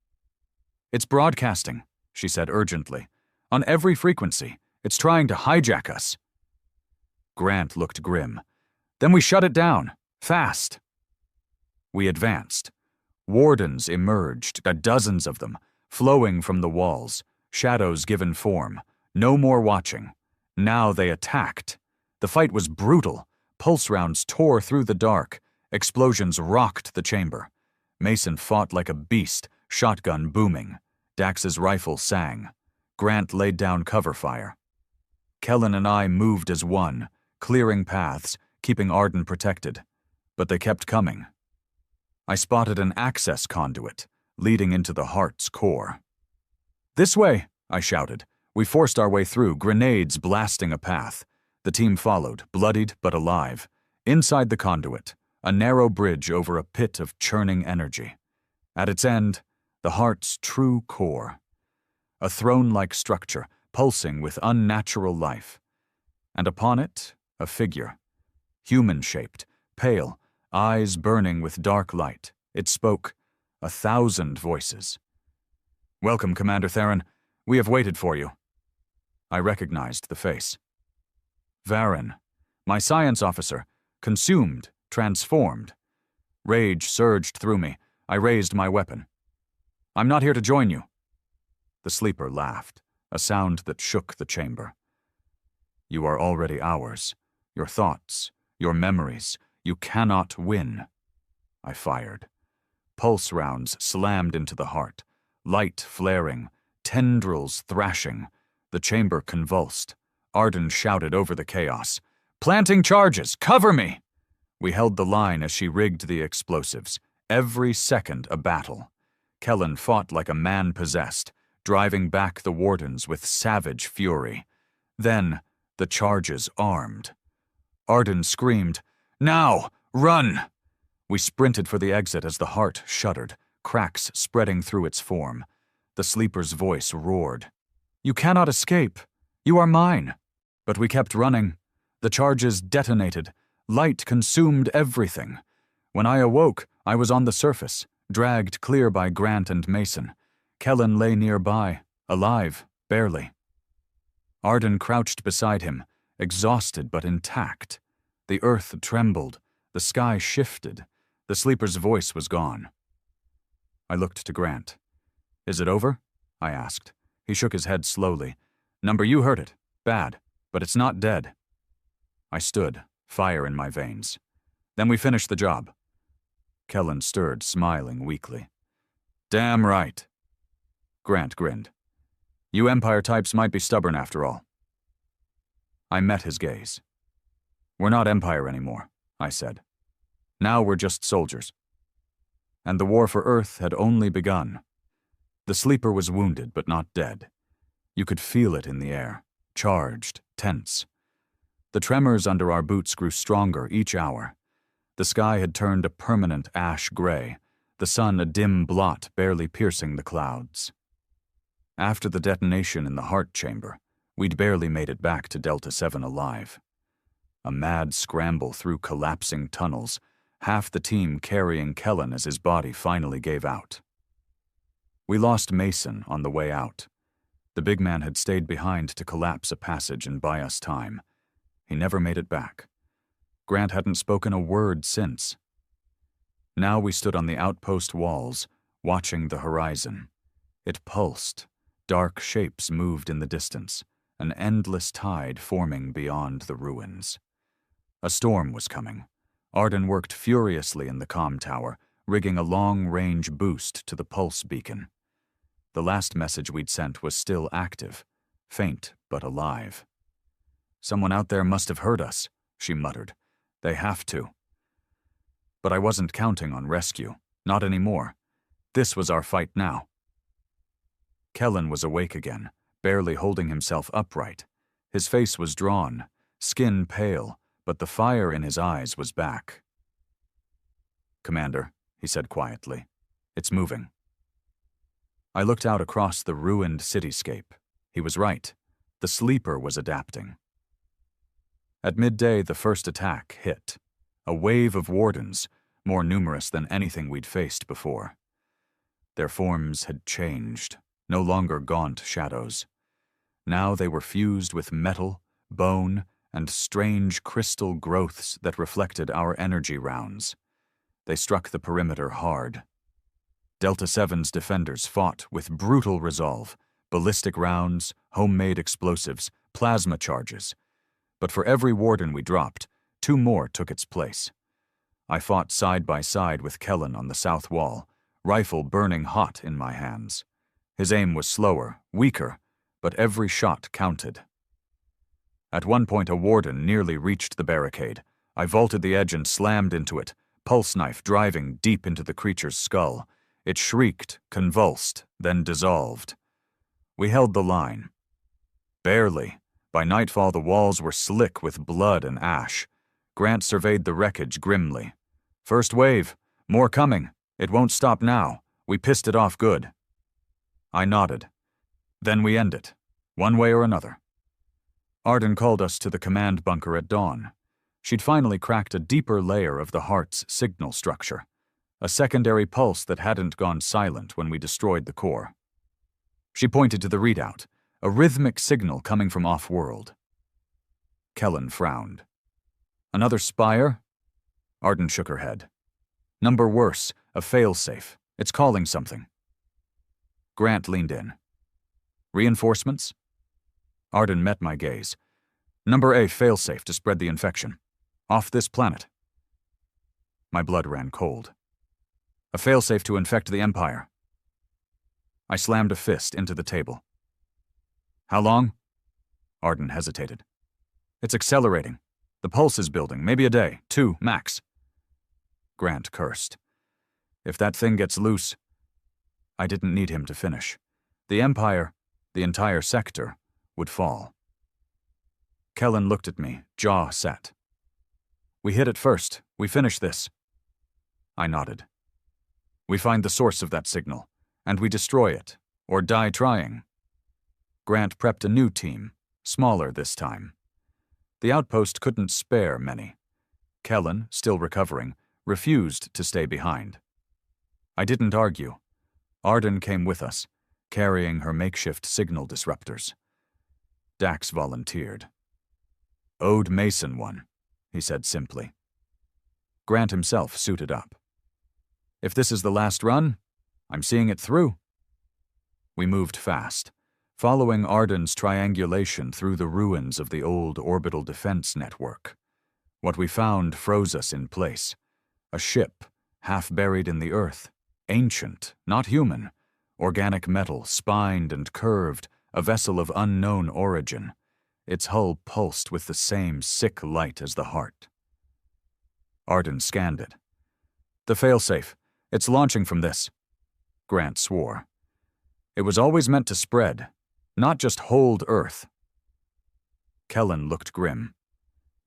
"It's broadcasting," she said urgently. "On every frequency. It's trying to hijack us." Grant looked grim. "Then we shut it down. Fast." We advanced. Wardens emerged, dozens of them, flowing from the walls, shadows given form. No more watching. Now they attacked. The fight was brutal. Pulse rounds tore through the dark. Explosions rocked the chamber. Mason fought like a beast, shotgun booming. Dax's rifle sang. Grant laid down cover fire. Kellen and I moved as one, clearing paths, keeping Arden protected. But they kept coming. I spotted an access conduit, leading into the heart's core. "This way!" I shouted. We forced our way through, grenades blasting a path. The team followed, bloodied but alive. Inside the conduit, a narrow bridge over a pit of churning energy. At its end, the heart's true core. A throne-like structure, pulsing with unnatural life. And upon it, a figure. Human-shaped, pale, eyes burning with dark light. It spoke, 1,000 voices. "Welcome, Commander Theron. We have waited for you." I recognized the face. Varen, my science officer, consumed, transformed. Rage surged through me. I raised my weapon. "I'm not here to join you." The sleeper laughed, a sound that shook the chamber. "You are already ours. Your thoughts, your memories. You cannot win." I fired. Pulse rounds slammed into the heart, light flaring, tendrils thrashing. The chamber convulsed. Arden shouted over the chaos. "Planting charges! Cover me!" We held the line as she rigged the explosives. Every second a battle. Kellen fought like a man possessed, driving back the wardens with savage fury. Then, the charges armed. Arden screamed, "Now! Run!" We sprinted for the exit as the heart shuddered, cracks spreading through its form. The sleeper's voice roared, "You cannot escape! You are mine!" But we kept running. The charges detonated. Light consumed everything. When I awoke, I was on the surface, dragged clear by Grant and Mason. Kellen lay nearby, alive, barely. Arden crouched beside him, exhausted but intact. The earth trembled, the sky shifted. The sleeper's voice was gone. I looked to Grant. "Is it over?" I asked. He shook his head slowly. "Number, you heard it. Bad, but it's not dead." I stood, fire in my veins. "Then we finished the job." Kellen stirred, smiling weakly. "Damn right." Grant grinned. "You Empire types might be stubborn after all." I met his gaze. "We're not Empire anymore," I said. "Now we're just soldiers." And the war for Earth had only begun. The sleeper was wounded but not dead. You could feel it in the air, charged, tense. The tremors under our boots grew stronger each hour. The sky had turned a permanent ash gray, the sun a dim blot barely piercing the clouds. After the detonation in the heart chamber, we'd barely made it back to Delta 7 alive. A mad scramble through collapsing tunnels, half the team carrying Kellen as his body finally gave out. We lost Mason on the way out. The big man had stayed behind to collapse a passage and buy us time. He never made it back. Grant hadn't spoken a word since. Now we stood on the outpost walls, watching the horizon. It pulsed. Dark shapes moved in the distance, an endless tide forming beyond the ruins. A storm was coming. Arden worked furiously in the comm tower, rigging a long-range boost to the pulse beacon. The last message we'd sent was still active, faint but alive. "Someone out there must have heard us," she muttered. "They have to." But I wasn't counting on rescue, not anymore. This was our fight now. Kellen was awake again, barely holding himself upright. His face was drawn, skin pale, but the fire in his eyes was back. "Commander," he said quietly, "it's moving." I looked out across the ruined cityscape. He was right. The sleeper was adapting. At midday, the first attack hit. A wave of wardens, more numerous than anything we'd faced before. Their forms had changed, no longer gaunt shadows. Now they were fused with metal, bone, and strange crystal growths that reflected our energy rounds. They struck the perimeter hard. Delta 7's defenders fought with brutal resolve, ballistic rounds, homemade explosives, plasma charges. But for every warden we dropped, 2 more took its place. I fought side by side with Kellen on the south wall, rifle burning hot in my hands. His aim was slower, weaker, but every shot counted. At one point a warden nearly reached the barricade. I vaulted the edge and slammed into it, pulse knife driving deep into the creature's skull. It shrieked, convulsed, then dissolved. We held the line. Barely. By nightfall the walls were slick with blood and ash. Grant surveyed the wreckage grimly. "First wave. More coming. It won't stop now. We pissed it off good." I nodded. "Then we end it, one way or another." Arden called us to the command bunker at dawn. She'd finally cracked a deeper layer of the heart's signal structure, a secondary pulse that hadn't gone silent when we destroyed the core. She pointed to the readout, a rhythmic signal coming from off-world. Kellen frowned. "Another spire?" Arden shook her head. "Number worse, a failsafe. It's calling something." Grant leaned in. "Reinforcements?" Arden met my gaze. "Number A failsafe to spread the infection. Off this planet." My blood ran cold. "A failsafe to infect the Empire." I slammed a fist into the table. "How long?" Arden hesitated. It's accelerating. The pulse is building, maybe a day, 2, max. Grant cursed. If that thing gets loose... I didn't need him to finish. The Empire, the entire sector, would fall. Kellen looked at me, jaw set. We hit it first. We finish this. I nodded. We find the source of that signal, and we destroy it, or die trying. Grant prepped a new team, smaller this time. The outpost couldn't spare many. Kellen, still recovering, refused to stay behind. I didn't argue. Arden came with us, carrying her makeshift signal disruptors. Dax volunteered. Ode Mason one, he said simply. Grant himself suited up. If this is the last run, I'm seeing it through. We moved fast, following Arden's triangulation through the ruins of the old orbital defense network. What we found froze us in place. A ship, half buried in the earth, ancient, not human, organic metal, spined and curved, a vessel of unknown origin. Its hull pulsed with the same sick light as the heart. Arden scanned it. The failsafe. It's launching from this. Grant swore. It was always meant to spread, not just hold Earth. Kellen looked grim.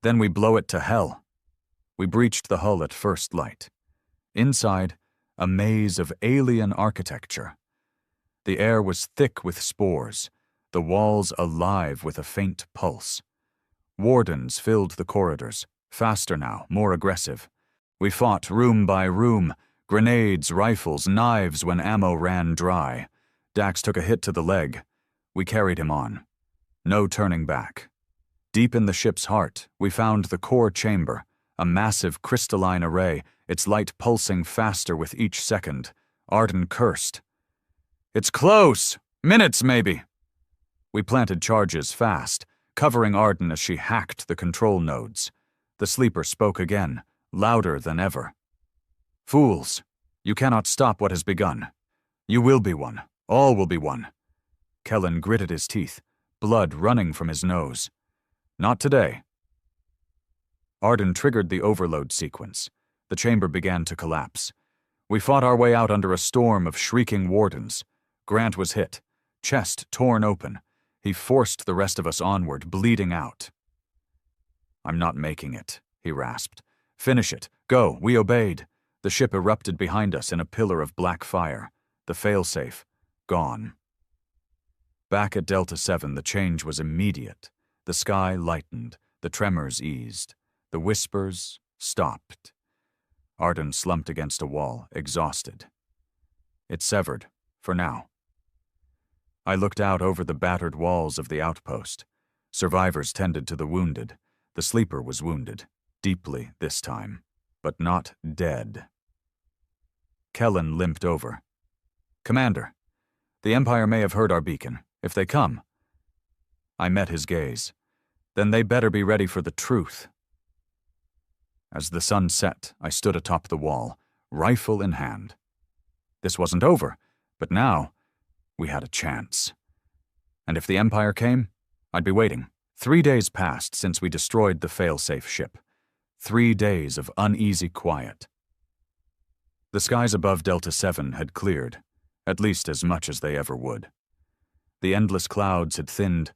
Then we blow it to hell. We breached the hull at first light. Inside, a maze of alien architecture. The air was thick with spores, the walls alive with a faint pulse. Wardens filled the corridors, faster now, more aggressive. We fought room by room, grenades, rifles, knives when ammo ran dry. Dax took a hit to the leg. We carried him on. No turning back. Deep in the ship's heart, we found the core chamber, a massive crystalline array, its light pulsing faster with each second. Arden cursed. It's close! Minutes, maybe! We planted charges fast, covering Arden as she hacked the control nodes. The sleeper spoke again, louder than ever. Fools, you cannot stop what has begun. You will be one. All will be one. Kellen gritted his teeth, blood running from his nose. Not today. Arden triggered the overload sequence. The chamber began to collapse. We fought our way out under a storm of shrieking wardens. Grant was hit, chest torn open. He forced the rest of us onward, bleeding out. I'm not making it, he rasped. Finish it. Go. We obeyed. The ship erupted behind us in a pillar of black fire. The failsafe, gone. Back at Delta 7, the change was immediate. The sky lightened. The tremors eased. The whispers stopped. Arden slumped against a wall, exhausted. It severed, for now. I looked out over the battered walls of the outpost. Survivors tended to the wounded. The sleeper was wounded, deeply this time, but not dead. Kellen limped over. Commander, the Empire may have heard our beacon. If they come... I met his gaze. Then they better be ready for the truth. As the sun set, I stood atop the wall, rifle in hand. This wasn't over, but now we had a chance. And if the Empire came, I'd be waiting. 3 days passed since we destroyed the failsafe ship. 3 days of uneasy quiet. The skies above Delta 7 had cleared, at least as much as they ever would. The endless clouds had thinned,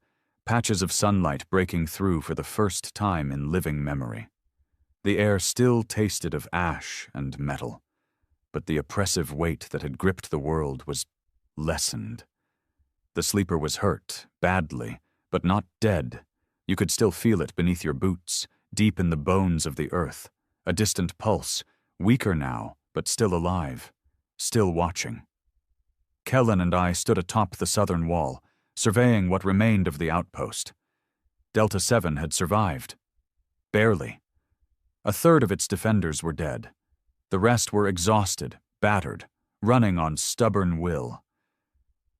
patches of sunlight breaking through for the first time in living memory. The air still tasted of ash and metal, but the oppressive weight that had gripped the world was lessened. The sleeper was hurt, badly, but not dead. You could still feel it beneath your boots, deep in the bones of the earth, a distant pulse, weaker now, but still alive, still watching. Kellen and I stood atop the southern wall, surveying what remained of the outpost. Delta 7 had survived. Barely. A third of its defenders were dead. The rest were exhausted, battered, running on stubborn will.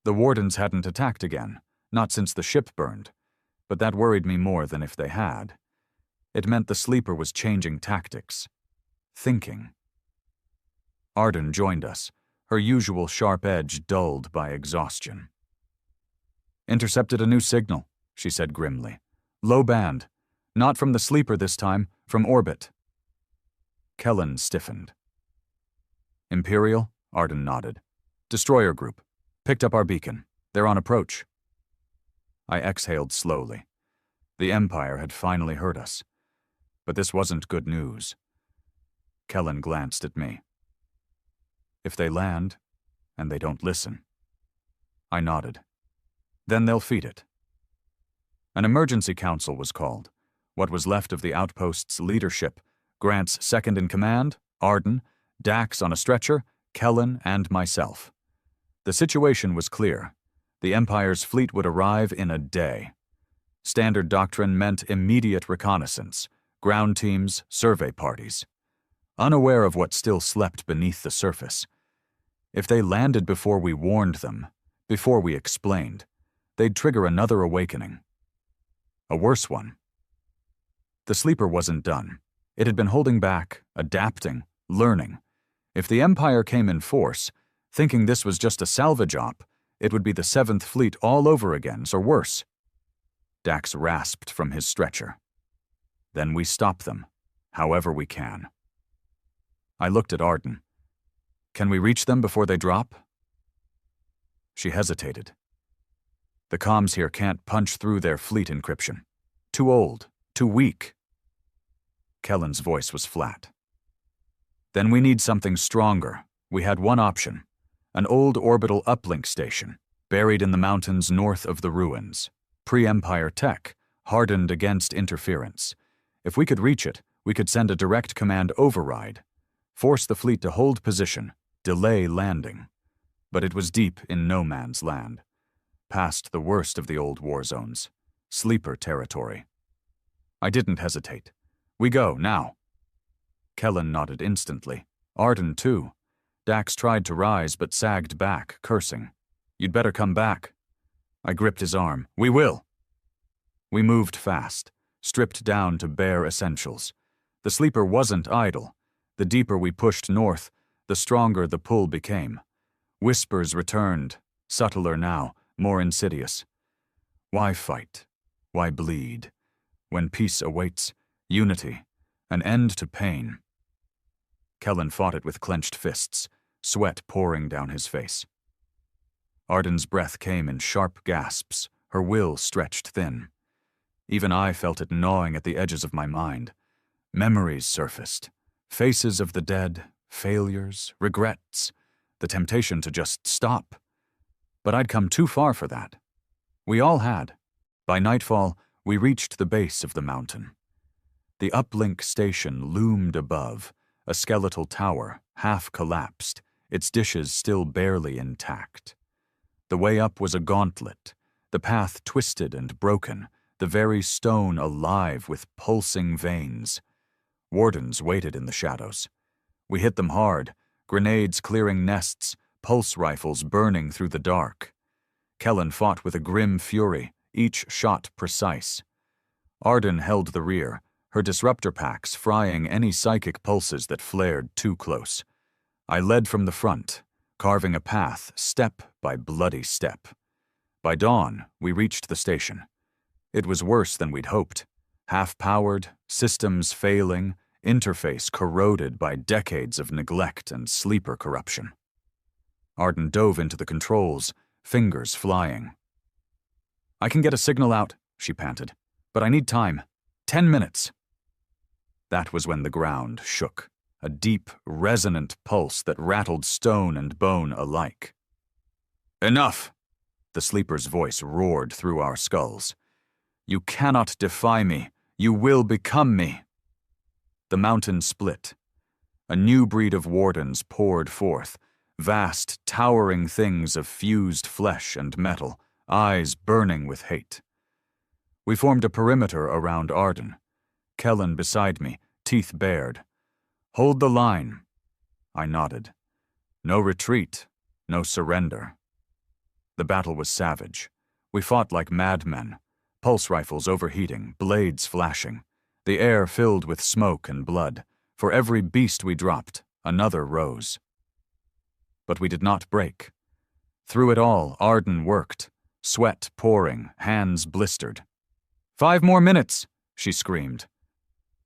The wardens hadn't attacked again, not since the ship burned, but that worried me more than if they had. It meant the sleeper was changing tactics, thinking. Arden joined us, her usual sharp edge dulled by exhaustion. Intercepted a new signal, she said grimly. Low band. Not from the sleeper this time, from orbit. Kellen stiffened. Imperial? Arden nodded. Destroyer group. Picked up our beacon. They're on approach. I exhaled slowly. The Empire had finally heard us. But this wasn't good news. Kellen glanced at me. If they land, and they don't listen. I nodded. Then they'll feed it. An emergency council was called. What was left of the outpost's leadership, Grant's second-in-command, Arden, Dax on a stretcher, Kellen, and myself. The situation was clear. The Empire's fleet would arrive in a day. Standard doctrine meant immediate reconnaissance, ground teams, survey parties. Unaware of what still slept beneath the surface. If they landed before we warned them, before we explained, they'd trigger another awakening. A worse one. The sleeper wasn't done. It had been holding back, adapting, learning. If the Empire came in force, thinking this was just a salvage op, it would be the 7th Fleet all over again, or worse. Dax rasped from his stretcher. Then we stop them, however we can. I looked at Arden. Can we reach them before they drop? She hesitated. The comms here can't punch through their fleet encryption. Too old, too weak. Kellen's voice was flat. Then we need something stronger. We had one option. An old orbital uplink station, buried in the mountains north of the ruins. Pre-Empire tech, hardened against interference. If we could reach it, we could send a direct command override. Force the fleet to hold position, delay landing. But it was deep in no man's land. Past the worst of the old war zones. Sleeper territory. I didn't hesitate. We go, now. Kellen nodded instantly. Arden, too. Dax tried to rise, but sagged back, cursing. You'd better come back. I gripped his arm. We will. We moved fast, stripped down to bare essentials. The sleeper wasn't idle. The deeper we pushed north, the stronger the pull became. Whispers returned, subtler now, more insidious. Why fight? Why bleed? When peace awaits, unity, an end to pain. Kellen fought it with clenched fists, sweat pouring down his face. Arden's breath came in sharp gasps, her will stretched thin. Even I felt it gnawing at the edges of my mind. Memories surfaced, faces of the dead, failures, regrets, the temptation to just stop. But I'd come too far for that. We all had. By nightfall, we reached the base of the mountain. The uplink station loomed above, a skeletal tower, half collapsed, its dishes still barely intact. The way up was a gauntlet, the path twisted and broken, the very stone alive with pulsing veins. Wardens waited in the shadows. We hit them hard, grenades clearing nests, pulse rifles burning through the dark. Kellen fought with a grim fury, each shot precise. Arden held the rear, her disruptor packs frying any psychic pulses that flared too close. I led from the front, carving a path step by bloody step. By dawn, we reached the station. It was worse than we'd hoped. Half-powered, systems failing, interface corroded by decades of neglect and sleeper corruption. Arden dove into the controls, fingers flying. I can get a signal out, she panted, but I need time. 10 minutes. That was when the ground shook, a deep, resonant pulse that rattled stone and bone alike. Enough! The sleeper's voice roared through our skulls. You cannot defy me. You will become me. The mountain split. A new breed of wardens poured forth, vast, towering things of fused flesh and metal, eyes burning with hate. We formed a perimeter around Arden. Kellen beside me, teeth bared. Hold the line. I nodded. No retreat, no surrender. The battle was savage. We fought like madmen, pulse rifles overheating, blades flashing, the air filled with smoke and blood. For every beast we dropped, another rose. But we did not break. Through it all, Arden worked, Sweat pouring, hands blistered. 5 more minutes, she screamed.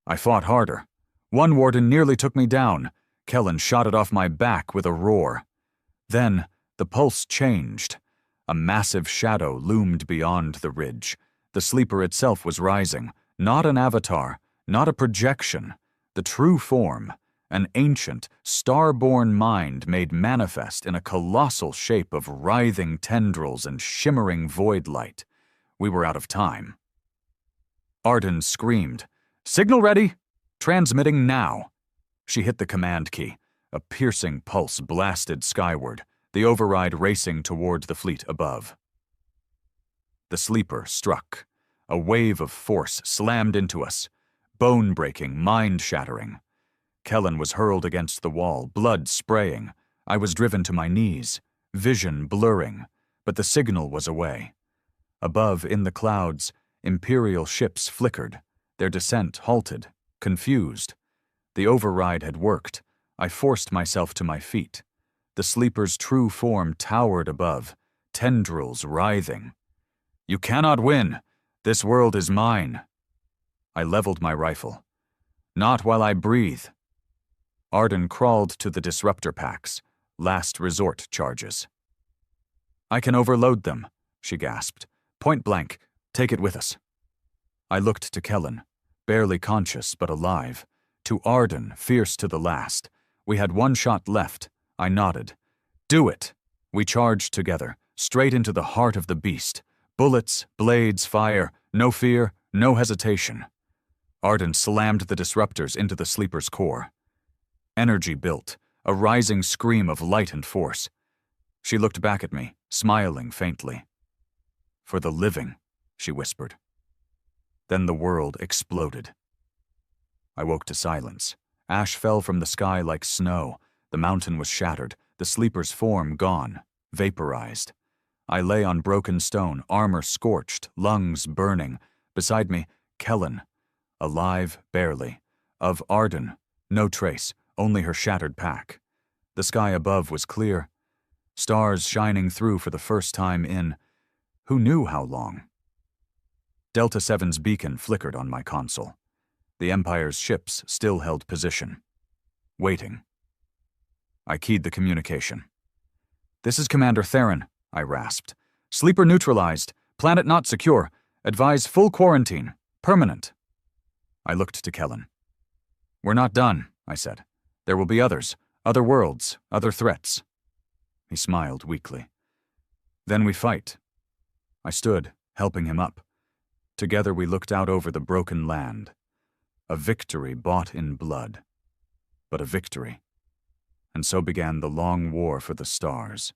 I fought harder. One warden nearly took me down. Kellen shot it off my back with a roar. Then, the pulse changed. A massive shadow loomed beyond the ridge. The sleeper itself was rising, not an avatar, not a projection, the true form, an ancient, star-born mind made manifest in a colossal shape of writhing tendrils and shimmering void light. We were out of time. Arden screamed, "Signal ready! Transmitting now!" She hit the command key. A piercing pulse blasted skyward, the override racing toward the fleet above. The sleeper struck. A wave of force slammed into us, bone-breaking, mind-shattering. Kellen was hurled against the wall, blood spraying. I was driven to my knees, vision blurring, but the signal was away. Above, in the clouds, Imperial ships flickered, their descent halted, confused. The override had worked. I forced myself to my feet. The sleeper's true form towered above, tendrils writhing. "You cannot win! This world is mine!" I leveled my rifle. "Not while I breathe." Arden crawled to the disruptor packs, last resort charges. "I can overload them," she gasped. "Point blank, take it with us." I looked to Kellen, barely conscious but alive, to Arden, fierce to the last. We had 1 shot left. I nodded. "Do it!" We charged together, straight into the heart of the beast. Bullets, blades, fire, no fear, no hesitation. Arden slammed the disruptors into the sleeper's core. Energy built, a rising scream of light and force. She looked back at me, smiling faintly. "For the living," she whispered. Then the world exploded. I woke to silence. Ash fell from the sky like snow. The mountain was shattered, the sleeper's form gone, vaporized. I lay on broken stone, armor scorched, lungs burning. Beside me, Kellen, alive barely. Of Arden, no trace, only her shattered pack. The sky above was clear, stars shining through for the first time in who knew how long. Delta 7's beacon flickered on my console. The Empire's ships still held position. Waiting. I keyed the communication. "This is Commander Theron," I rasped. "Sleeper neutralized. Planet not secure. Advise full quarantine. Permanent." I looked to Kellen. "We're not done," I said. "There will be others, other worlds, other threats." He smiled weakly. "Then we fight." I stood, helping him up. Together we looked out over the broken land. A victory bought in blood. But a victory. And so began the long war for the stars.